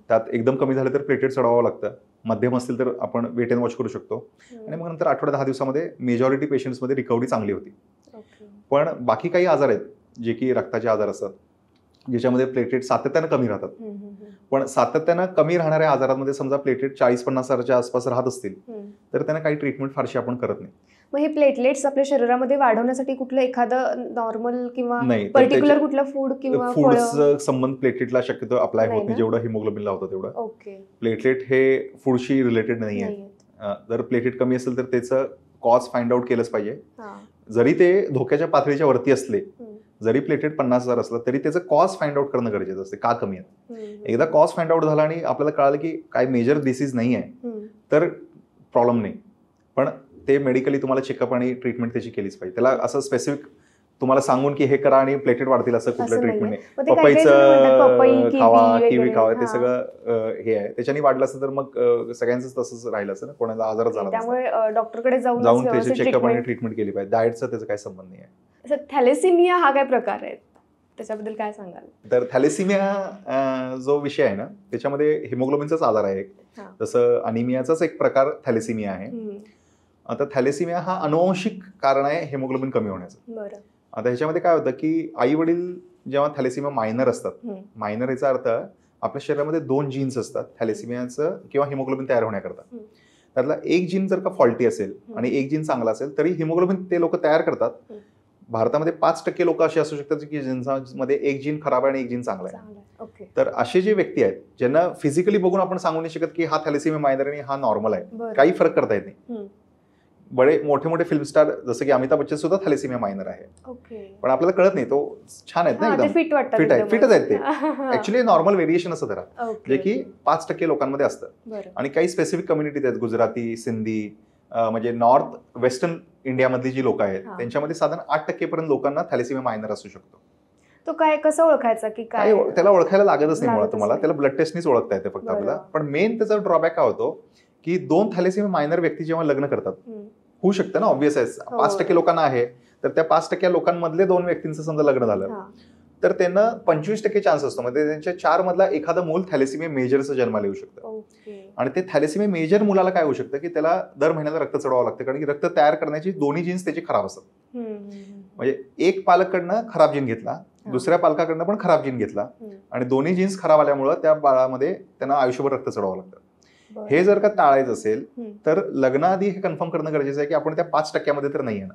त्यात एकदम कमी झालं तर प्लेटलेट चढवावं लागतं, मध्यम असतील तर आपण वेट अँड वॉच करू शकतो, आणि मग नंतर आठवड्या 10 दिवसामध्ये मेजॉरिटी पेशंट्समध्ये रिकव्हरी चांगली होती. पण बाकी काही आजार आहेत जे की रक्ताचे आजार असतात, ज्याच्यामध्ये प्लेटलेट सातत्यानं कमी राहतात. पण सातत्यानं कमी राहणाऱ्या आजारांमध्ये समजा प्लेटलेट 40-50च्या आसपास राहत असतील तर त्यांना काही ट्रीटमेंट फारशी आपण करत नाही. मग हे प्लेटलेट्स आपल्या शरीरामध्ये वाढवण्यासाठी कुठलं एखादं नॉर्मल किंवा पर्टिक्युलर कुठलं फूड किंवा फूडचं संबंध प्लेटलेटला शक्यतो अप्लाय होत नाही जेवढं हिमोग्लोबिनला होतं तेवढं. प्लेटलेट हे फूडशी रिलेटेड नाही आहे. जर प्लेटलेट कमी असेल तर त्याचं कॉज फाइंड आउट केलंच पाहिजे. जरी ते धोक्याच्या पातळीच्या वरती असले, जरी प्लेटलेट 50,000 असलं तरी त्याचं कॉज फाइंड आउट करणं गरजेचं असते, का कमी आहे. एकदा कॉज फाइंड आउट झाला आणि आपल्याला कळालं की काय मेजर डिसीज नाही आहे तर प्रॉब्लेम नाही. पण ते मेडिकली तुम्हाला चेकअप आणि ट्रीटमेंट त्याची केलीच पाहिजे. त्याला असं स्पेसिफिक तुम्हाला सांगून की हे करा आणि प्लेटलेट वाढतील असं कुठलं ट्रीटमेंट नाही. पपईचं खावा, किवी खावा, ते सगळं हे आहे. त्याच्याने वाढलं असतं तर मग सगळ्यांचंच तसंच राहिलं असतं ना, कोणाला आजारच झाला, त्यामुळे डॉक्टरकडे जाऊन त्याची चेकअप आणि ट्रीटमेंट केली पाहिजे. डाएटचा त्याचा काही संबंध नाही आहे. थॅलेसिमिया हा काय प्रकार आहे, त्याच्याबद्दल काय सांगाल? तर थॅलेसिमिया जो विषय आहे ना, त्याच्यामध्ये हिमोग्लोबिनचाच आजार आहे. जसं अनिमियाचाच एक प्रकार थॅलेसिमिया आहे. आता थॅलेसिमिया हा अनुवंशिक कारण आहे हिमोग्लोबिन कमी होण्याचं. आता ह्याच्यामध्ये काय होतं की आई वडील जेव्हा थॅलेसिमिया मायनर असतात, मायनर याचा अर्थ आपल्या शरीरामध्ये 2 जीन्स असतात थॅलेसिमियाचं किंवा हिमोग्लोबिन तयार होण्याकरता. त्यातला एक जीन जर का फॉल्टी असेल आणि एक जीन चांगला असेल तरी हिमोग्लोबिन ते लोक तयार करतात. भारतामध्ये 5% लोक असे असू शकतात की ज्यांच्यामध्ये एक जीन खराब आहे आणि एक जीन चांगला आहे. तर असे जे व्यक्ती आहेत ज्यांना फिजिकली बघून आपण सांगू नाही शकत की हा थॅलेसिमिया मायनर आणि हा नॉर्मल आहे, काही फरक करता येत नाही. बडे मोठे मोठे फिल्म स्टार जसं की अमिताभ बच्चन सुद्धा थॅलेसिमिया मायनर आहे, पण आपल्याला कळत नाही. तो छान आहेत ना, एकदम फिटच आहेत ते. ऍक्च्युली नॉर्मल व्हेरिएशन असं धरा जे की 5% लोकांमध्ये असतं. आणि काही स्पेसिफिक कम्युनिटीज आहेत, गुजराती, सिंधी, म्हणजे नॉर्थ वेस्टर्न इंडियामधली जी लोक आहेत त्यांच्यामध्ये साधारण 8% पर्यंत लोकांना थॅलेसिमिया मायनर असू शकतो. तो काय कसं ओळखायचा की काय? त्याला ओळखायला लागतच नाही मुळात, तुम्हाला त्याला ब्लड टेस्टनीच ओळखता येते फक्त आपल्याला. पण मेन त्याचा ड्रॉबॅक काय होतो की 2 थॅलेसिमिया मायनर व्यक्ती जेव्हा लग्न करतात, होऊ शकतं ना, ऑब्व्हियस आहे, 5% लोकांना आहे तर त्या 5% लोकांमधले 2 व्यक्तींचं समजा लग्न झालं तर त्यांना 25% चान्स असतो, म्हणजे त्यांच्या 4 मधला एखादं मूल थॅलेसिमिया मेजरचं जन्माला येऊ शकतं. आणि ते थॅलेसिमिया मेजर मुलाला काय होऊ शकतं की त्याला दर महिन्याला रक्त चढवावं लागतं, कारण की रक्त तयार करण्याची दोन्ही जीन्स त्याची खराब असतात. म्हणजे एक पालकडनं खराब जीन घेतला, दुसऱ्या पालकाकडनं पण खराब जीन घेतला आणि दोन्ही जीन्स खराब आल्यामुळे त्या बाळामध्ये त्यांना आयुष्यभर रक्त चढवावं लागतं. हे जर का टाळायचं असेल तर लग्नाआधी हे कन्फर्म करणं गरजेचं आहे की आपण त्या 5% तर नाही आहे ना,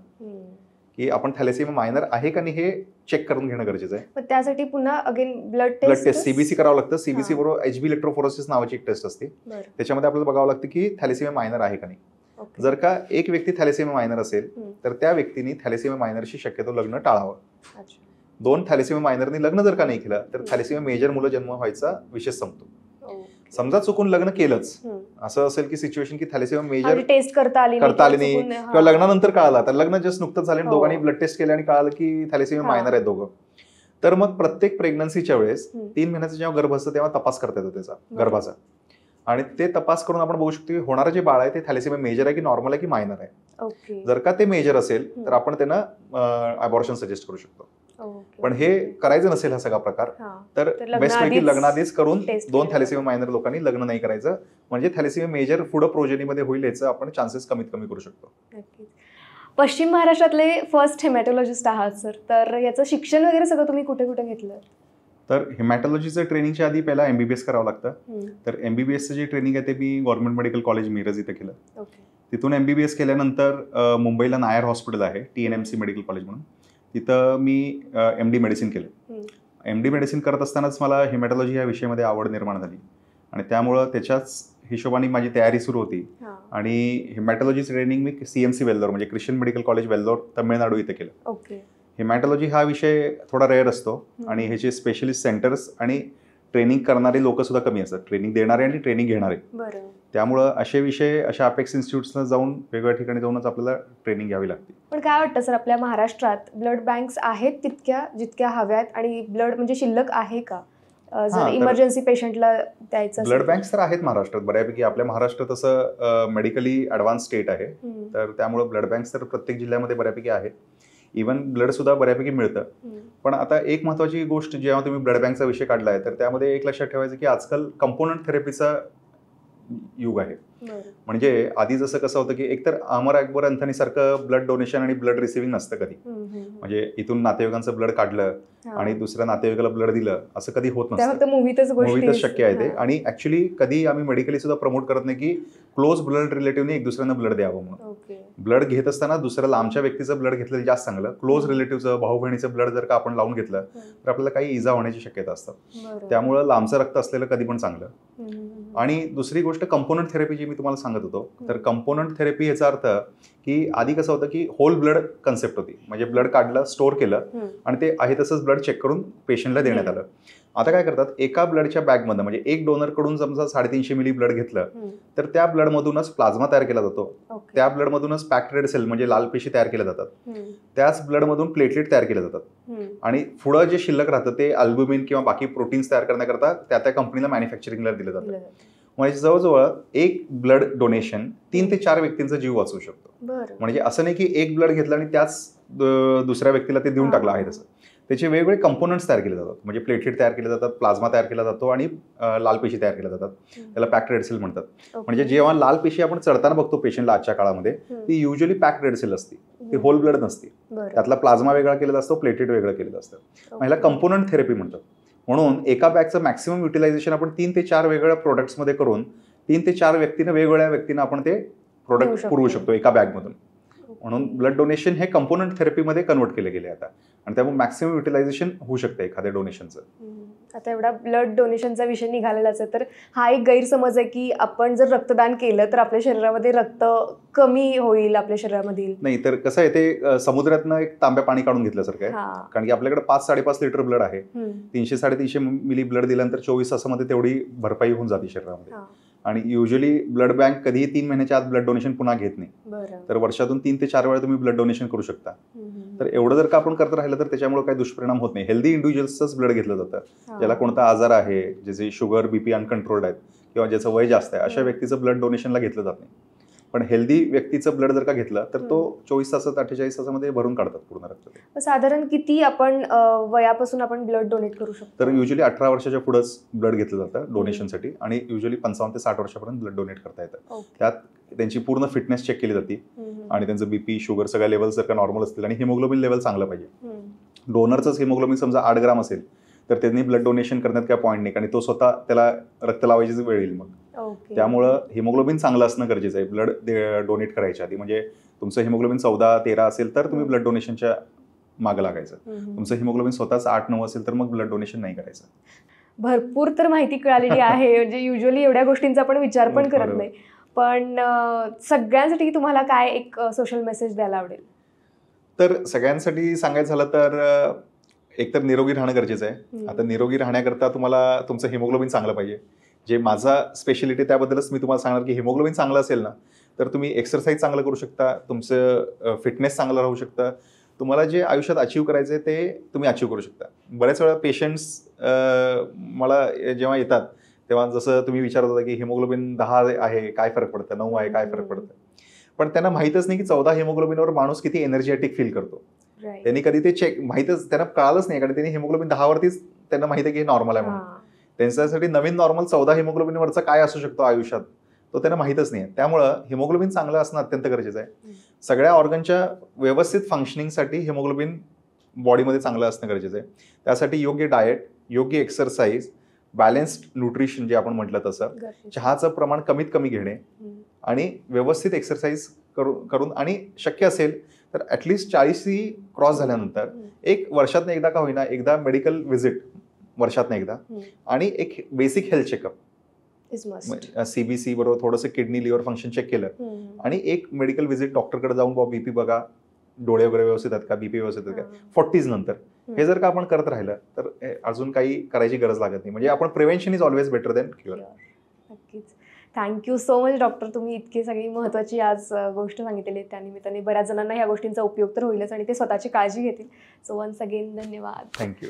की आपण थॅलेसिमिया मायनर आहे का नाही हे चेक करून घेणं गरजेचं आहे. त्यासाठी पुन्हा अगेन ब्लड टेस्ट सीबीसी करावं लागतं. सीबीसी बरोबर HB इलेक्ट्रोफोरेसिस नावाची एक टेस्ट असते, त्याच्यामध्ये आपल्याला बघावं लागतं की थॅलेसिमिया मायनर आहे का नाही. जर का एक व्यक्ती थॅलेसिमिया मायनर असेल तर त्या व्यक्तीने थॅलेसिमिया मायनरशी शक्यतो लग्न टाळावं. 2 थॅलेसिमिया मायनरनी लग्न जर का नाही केलं तर थॅलेसिमिया मेजर मुलं जन्म व्हायचा विषय संपतो. समजा चुकून लग्न केलंच, असं असेल की सिच्युएशन की थॅलेसिमिया मेजर टेस्ट करता आली नाही किंवा लग्नानंतर कळाला, तर लग्न जस्ट नुकतंच झालं आणि दोघांनी ब्लड टेस्ट केले आणि कळालं की थॅलेसिमिया मायनर आहेत दोघं, तर मग प्रत्येक प्रेग्नन्सीच्या वेळेस 3 महिन्याचा जेव्हा गर्भ असतं तेव्हा तपास करता येतो त्याचा गर्भाचा. आणि ते तपास करून आपण बघू शकतो की होणारं जे बाळ आहे ते थॅलेसिमिया मेजर आहे की नॉर्मल आहे की मायनर आहे. जर का ते मेजर असेल तर आपण त्यांना अबॉर्शन सजेस्ट करू शकतो. पण हे करायचं नसेल हा सगळा प्रकार तर बेस्ट पैकी लग्नाआधीच करून 2 थॅलेसिमिया मायनर लोकांनी लग्न नाही करायचं, म्हणजे थॅलेसिमिया मेजर पुढे प्रोजेनीमध्ये होईल याचं आपण चान्सेस कमीत कमी करू शकतो. पश्चिम महाराष्ट्रातले फर्स्ट हेमॅटॉलॉजिस्ट आहात सर, तर याचं शिक्षण वगैरे सगळं तुम्ही कुठे कुठे घेतलं? तर हेमॅटॉलॉजीचं ट्रेनिंगच्या आधी पहिला MBBS करावं लागतं. तर MBBSचं जे ट्रेनिंग आहे ते मी गव्हर्नमेंट मेडिकल कॉलेज मिरज इथं केलं. तिथून MBBS केल्यानंतर मुंबईला नायर हॉस्पिटल आहे, TNMC मेडिकल कॉलेज म्हणून, तिथं मी MD मेडिसिन केलं. MD मेडिसिन करत असतानाच मला हेमॅटॉलॉजी या विषयामध्ये आवड निर्माण झाली आणि त्यामुळं त्याच्याच हिशोबाने माझी तयारी सुरू होती आणि हिमॅटॉलॉजी ट्रेनिंग मी CMC वेल्लोर म्हणजे Christian medical college Vellore Tamil Nadu इथे केलं. ओके. हिमॅटॉलॉजी हा विषय थोडा रेअर असतो आणि ह्याचे स्पेशलिस्ट सेंटर्स आणि ट्रेनिंग करणारे लोक सुद्धा कमी असतात, ट्रेनिंग देणारे आणि ट्रेनिंग घेणारे. त्यामुळं असे विषय अशा अपेक्स इन्स्टिट्यूट्सला जाऊन वेगवेगळ्या ठिकाणी जाऊनच आपल्याला ट्रेनिंग घ्यावी लागते. पण काय वाटतं सर, आपल्या महाराष्ट्रात ब्लड बँक्स आहेत तितक्या जितक्या हव्यात आणि ब्लड म्हणजे शिल्लक आहे का जर इमर्जन्सी पेशंटला द्यायचं? ब्लड बँक्स तर आहेत महाराष्ट्रात बऱ्यापैकी. आपल्या महाराष्ट्र तसं मेडिकली ॲडव्हान्स स्टेट आहे, तर त्यामुळे ब्लड बँक्स तर प्रत्येक जिल्ह्यामध्ये बऱ्यापैकी आहेत. इव्हन ब्लड सुद्धा बऱ्यापैकी मिळतं. पण आता एक महत्त्वाची गोष्ट, जेव्हा तुम्ही ब्लड बँकचा विषय काढलाय तर त्यामध्ये एक लक्षात ठेवायचं की आजकाल कंपोनंट थेरपीचा युग आहे. म्हणजे आधी जसं कसं होतं की एकतर अमर अकबर अंथनी सारखं ब्लड डोनेशन आणि ब्लड रिसिव्हिंग नसतं कधी. म्हणजे इथून नातेवाईकांचं ब्लड काढलं आणि दुसऱ्या नातेवाईकाला ब्लड दिलं असं कधी होत नसतं. मूव्हीतच शक्य आहे ते. आणि ऍक्च्युली कधी आम्ही मेडिकली सुद्धा प्रमोट करत नाही की क्लोज ब्लड रिलेटिव्हने एक दुसऱ्यांना ब्लड द्यावं म्हणून. ब्लड घेत असताना दुसऱ्या लांबच्या व्यक्तीचं ब्लड घेतलेलं जास्त चांगलं. क्लोज रिलेटिव्हचं, भाऊ बहिणीचं ब्लड जर का आपण लावून घेतलं तर आपल्याला काही इजा होण्याची शक्यता असतात. त्यामुळं लांबचं रक्त असलेलं कधी पण चांगलं. आणि दुसरी गोष्ट कंपोनंट थेरपी जी मी तुम्हाला सांगत होतो, तर कंपोनंट थेरपी याचा अर्थ की आधी कसं होतं की होल ब्लड कन्सेप्ट होती. म्हणजे ब्लड काढलं, स्टोअर केलं आणि ते आहे तसंच ब्लड चेक करून पेशंटला देण्यात आलं. आता काय करतात, एका ब्लडच्या बॅगमध्ये म्हणजे एक डोनरकडून समजा 350 मिली ब्लड घेतलं तर त्या ब्लडमधूनच प्लाझ्मा तयार केला जातो. त्या ब्लडमधूनच पॅक्ड रेड सेल म्हणजे लाल पेशी तयार केल्या जातात. त्याच ब्लडमधून प्लेटलेट तयार केले जातात आणि पुढं जे शिल्लक राहतं ते अल्ब्युमिन किंवा बाकी प्रोटीन्स तयार करण्याकरता त्या कंपनीला मॅन्युफॅक्चरिंगला दिलं जातं. म्हणजे जवळजवळ एक ब्लड डोनेशन 3 ते 4 व्यक्तींचा जीव वाचवू शकतो. म्हणजे असं नाही की एक ब्लड घेतलं आणि त्याच दुसऱ्या व्यक्तीला ते देऊन टाकलं आहे तसं. त्याचे वेगवेगळे कंपोनंट्स तयार केले जातात. म्हणजे प्लेटलेट तयार केले जातात, प्लाझ्मा तयार केला जातो आणि लाल पेशी तयार केल्या जातात. त्याला पॅक्ड रेड सेल म्हणतात. म्हणजे जेव्हा लाल पेशी आपण चढताना बघतो पेशंटला आजच्या काळामध्ये, ती युजली पॅक्ड रेड सेल असते, ती होल ब्लड नसते. त्यातला प्लाझ्मा वेगळा केलेला असतो, प्लेटलेट वेगळं केलेलं असतं. ह्याला कंपोनंट थेरपी म्हणतात. म्हणून एका बॅगचं मॅक्सिमम युटिलायझेशन आपण 3 ते 4 वेगवेगळ्या प्रोडक्ट्समध्ये करून 3 ते 4 व्यक्तींना वेगवेगळ्या व्यक्तींना आपण ते प्रोडक्ट पुरवू शकतो एका बॅगमधून. म्हणून ब्लड डोनेशन हे कंपोनंट थेरपीमध्ये कन्वर्ट केले गेले आता आणि त्यामुळे मॅक्सिमम युटिलायझेशन होऊ शकतं एखाद्या डोनेशनचं. आता एवढा ब्लड डोनेशनचा विषय निघालेलाच आहे, तर हा एक गैरसमज आहे की आपण जर रक्तदान केलं तर आपल्या शरीरामध्ये रक्त कमी होईल आपल्या शरीरामधील. नाही, तर कसं आहे ते समुद्रातनं एक तांब्या पाणी काढून घेतल्यासारखं आहे. कारण की आपल्याकडे 5-5.5 लिटर ब्लड आहे. 300-350 मिली ब्लड दिल्यानंतर 24 तासामध्ये तेवढी भरपाई होऊन जाते शरीरामध्ये. आणि युजली ब्लड बँक कधीही 3 महिन्याच्या आत ब्लड डोनेशन पुन्हा घेत नाही. तर वर्षातून 3 ते 4 वेळा तुम्ही ब्लड डोनेशन करू शकता. तर एवढं जर का आपण करत राहिलं तर त्याच्यामुळे काही दुष्परिणाम होत नाही. हेल्दी इंडिव्हिज्युअल्सच ब्लड घेतलं जातं. ज्याला कोणता आजार आहे, ज्याचे शुगर बीपी अनकंट्रोल्ड आहेत किंवा ज्याचं वय जास्त आहे, अशा व्यक्तीचं ब्लड डोनेशनला घेतलं जात नाही. पण हेल्दी व्यक्तीचं ब्लड जर का घेतलं तर तो 24 तासात 48 तासामध्ये भरून काढतात पूर्ण रक्त. साधारण किती आपण वयापासून आपण ब्लड डोनेट करू शकतो? तर युजली 18 वर्षाच्या पुढेच ब्लड घेतलं जातं डोनेशनसाठी आणि युजली 55 ते 60 वर्षापर्यंत ब्लड डोनेट करता येतं. त्यात त्यांची पूर्ण फिटनेस चेक केली जाते आणि त्यांचं बीपी शुगर सगळ्या लेवल जर का नॉर्मल असतील आणि हिमोग्लोबिन लेवल चांगलं पाहिजे. डोनरचंच हिमोग्लोबिन समजा 8 ग्राम असेल तर त्यांनी ब्लड डोनेशन करण्यात काय पॉईंट नाही, कारण तो स्वतः त्याला रक्त लावायची वेळ येईल. मग त्यामुळं हिमोग्लोबिन चांगलं असणं गरजेचं आहे ब्लड डोनेट करायच्या आधी. म्हणजे तुमचं हिमोग्लोबिन 14-13 असेल तर तुम्ही ब्लड डोनेशनच्या मागं लागायचं. तुमचं हिमोग्लोबिन स्वतःच 8-9 असेल तर मग ब्लड डोनेशन नाही करायचं. भरपूर तर माहिती कळालेली आहे. म्हणजे युजली एवढ्या गोष्टींचा आपण विचार पण करत नाही. पण सगळ्यांसाठी तुम्हाला काय एक सोशल मेसेज द्यायला आवडेल? तर सगळ्यांसाठी सांगायचं झालं तर एकतर निरोगी राहणं गरजेचं आहे. आता निरोगी राहण्याकरता तुम्हाला तुमचं हिमोग्लोबिन चांगलं पाहिजे. जे माझा स्पेशलिटी त्याबद्दलच मी तुम्हाला सांगणार की हिमोग्लोबिन चांगलं असेल ना तर तुम्ही एक्सरसाइज चांगलं करू शकता, तुमचं फिटनेस चांगलं राहू शकतं, तुम्हाला जे आयुष्यात अचीव करायचं आहे ते तुम्ही अचीव करू शकता. बऱ्याच वेळा पेशंट्स मला जेव्हा येतात तेव्हा जसं तुम्ही विचारत होता की हिमोग्लोबिन 10 आहे काय फरक पडतं, 9 आहे काय फरक पडतं, पण त्यांना माहीतच नाही की 14 हिमोग्लोबिनवर माणूस किती एनर्जेटिक फील करतो. त्यांनी कधी ते चेक माहीतच त्यांना कळालंच नाही, कारण त्यांनी हिमोग्लोबिन 10 वरतीच त्यांना माहिती आहे की हे नॉर्मल आहे म्हणून. त्यांच्यासाठी नवीन नॉर्मल 14 हिमोग्लोबिनवरचा काय असू शकतो आयुष्यात तो त्यांना माहीतच नाही. त्यामुळं हिमोग्लोबिन चांगलं असणं अत्यंत गरजेचं आहे. सगळ्या ऑर्गनच्या व्यवस्थित फंक्शनिंगसाठी हिमोग्लोबिन बॉडीमध्ये चांगलं असणं गरजेचं आहे. त्यासाठी योग्य डाएट, योग्य एक्सरसाइज, बॅलन्स्ड न्यूट्रिशन जे आपण म्हटलं तसं, चहाचं प्रमाण कमीत कमी घेणे आणि व्यवस्थित एक्सरसाइज करून आणि शक्य असेल तर ॲटलिस्ट 40 क्रॉस झाल्यानंतर एक वर्षातनं एकदा का होईना एकदा मेडिकल व्हिजिट वर्षातनं एकदा आणि एक basic health checkup is must. CBC बरोबर थोडंसं किडनी लिव्हर फंक्शन चेक केलं आणि एक मेडिकल व्हिजिट डॉक्टरकडे जाऊन बाबा बीपी बघा, डोळे वगैरे व्यवस्थित आहेत का, बीपी व्यवस्थित आहेत का 40s नंतर, हे जर का आपण करत राहिलं तर अजून काही करायची गरज लागत नाही. म्हणजे आपण prevention is always better than cure. नक्कीच. थँक्यू सो मच डॉक्टर, तुम्ही इतकी सगळी महत्त्वाची आज गोष्ट सांगितलेली आहे. त्यानिमित्ताने बऱ्याच जणांना ह्या गोष्टींचा उपयोग तर होईलच आणि ते स्वतःची काळजी घेतील. सो वन्स अगेन धन्यवाद. थँक्यू.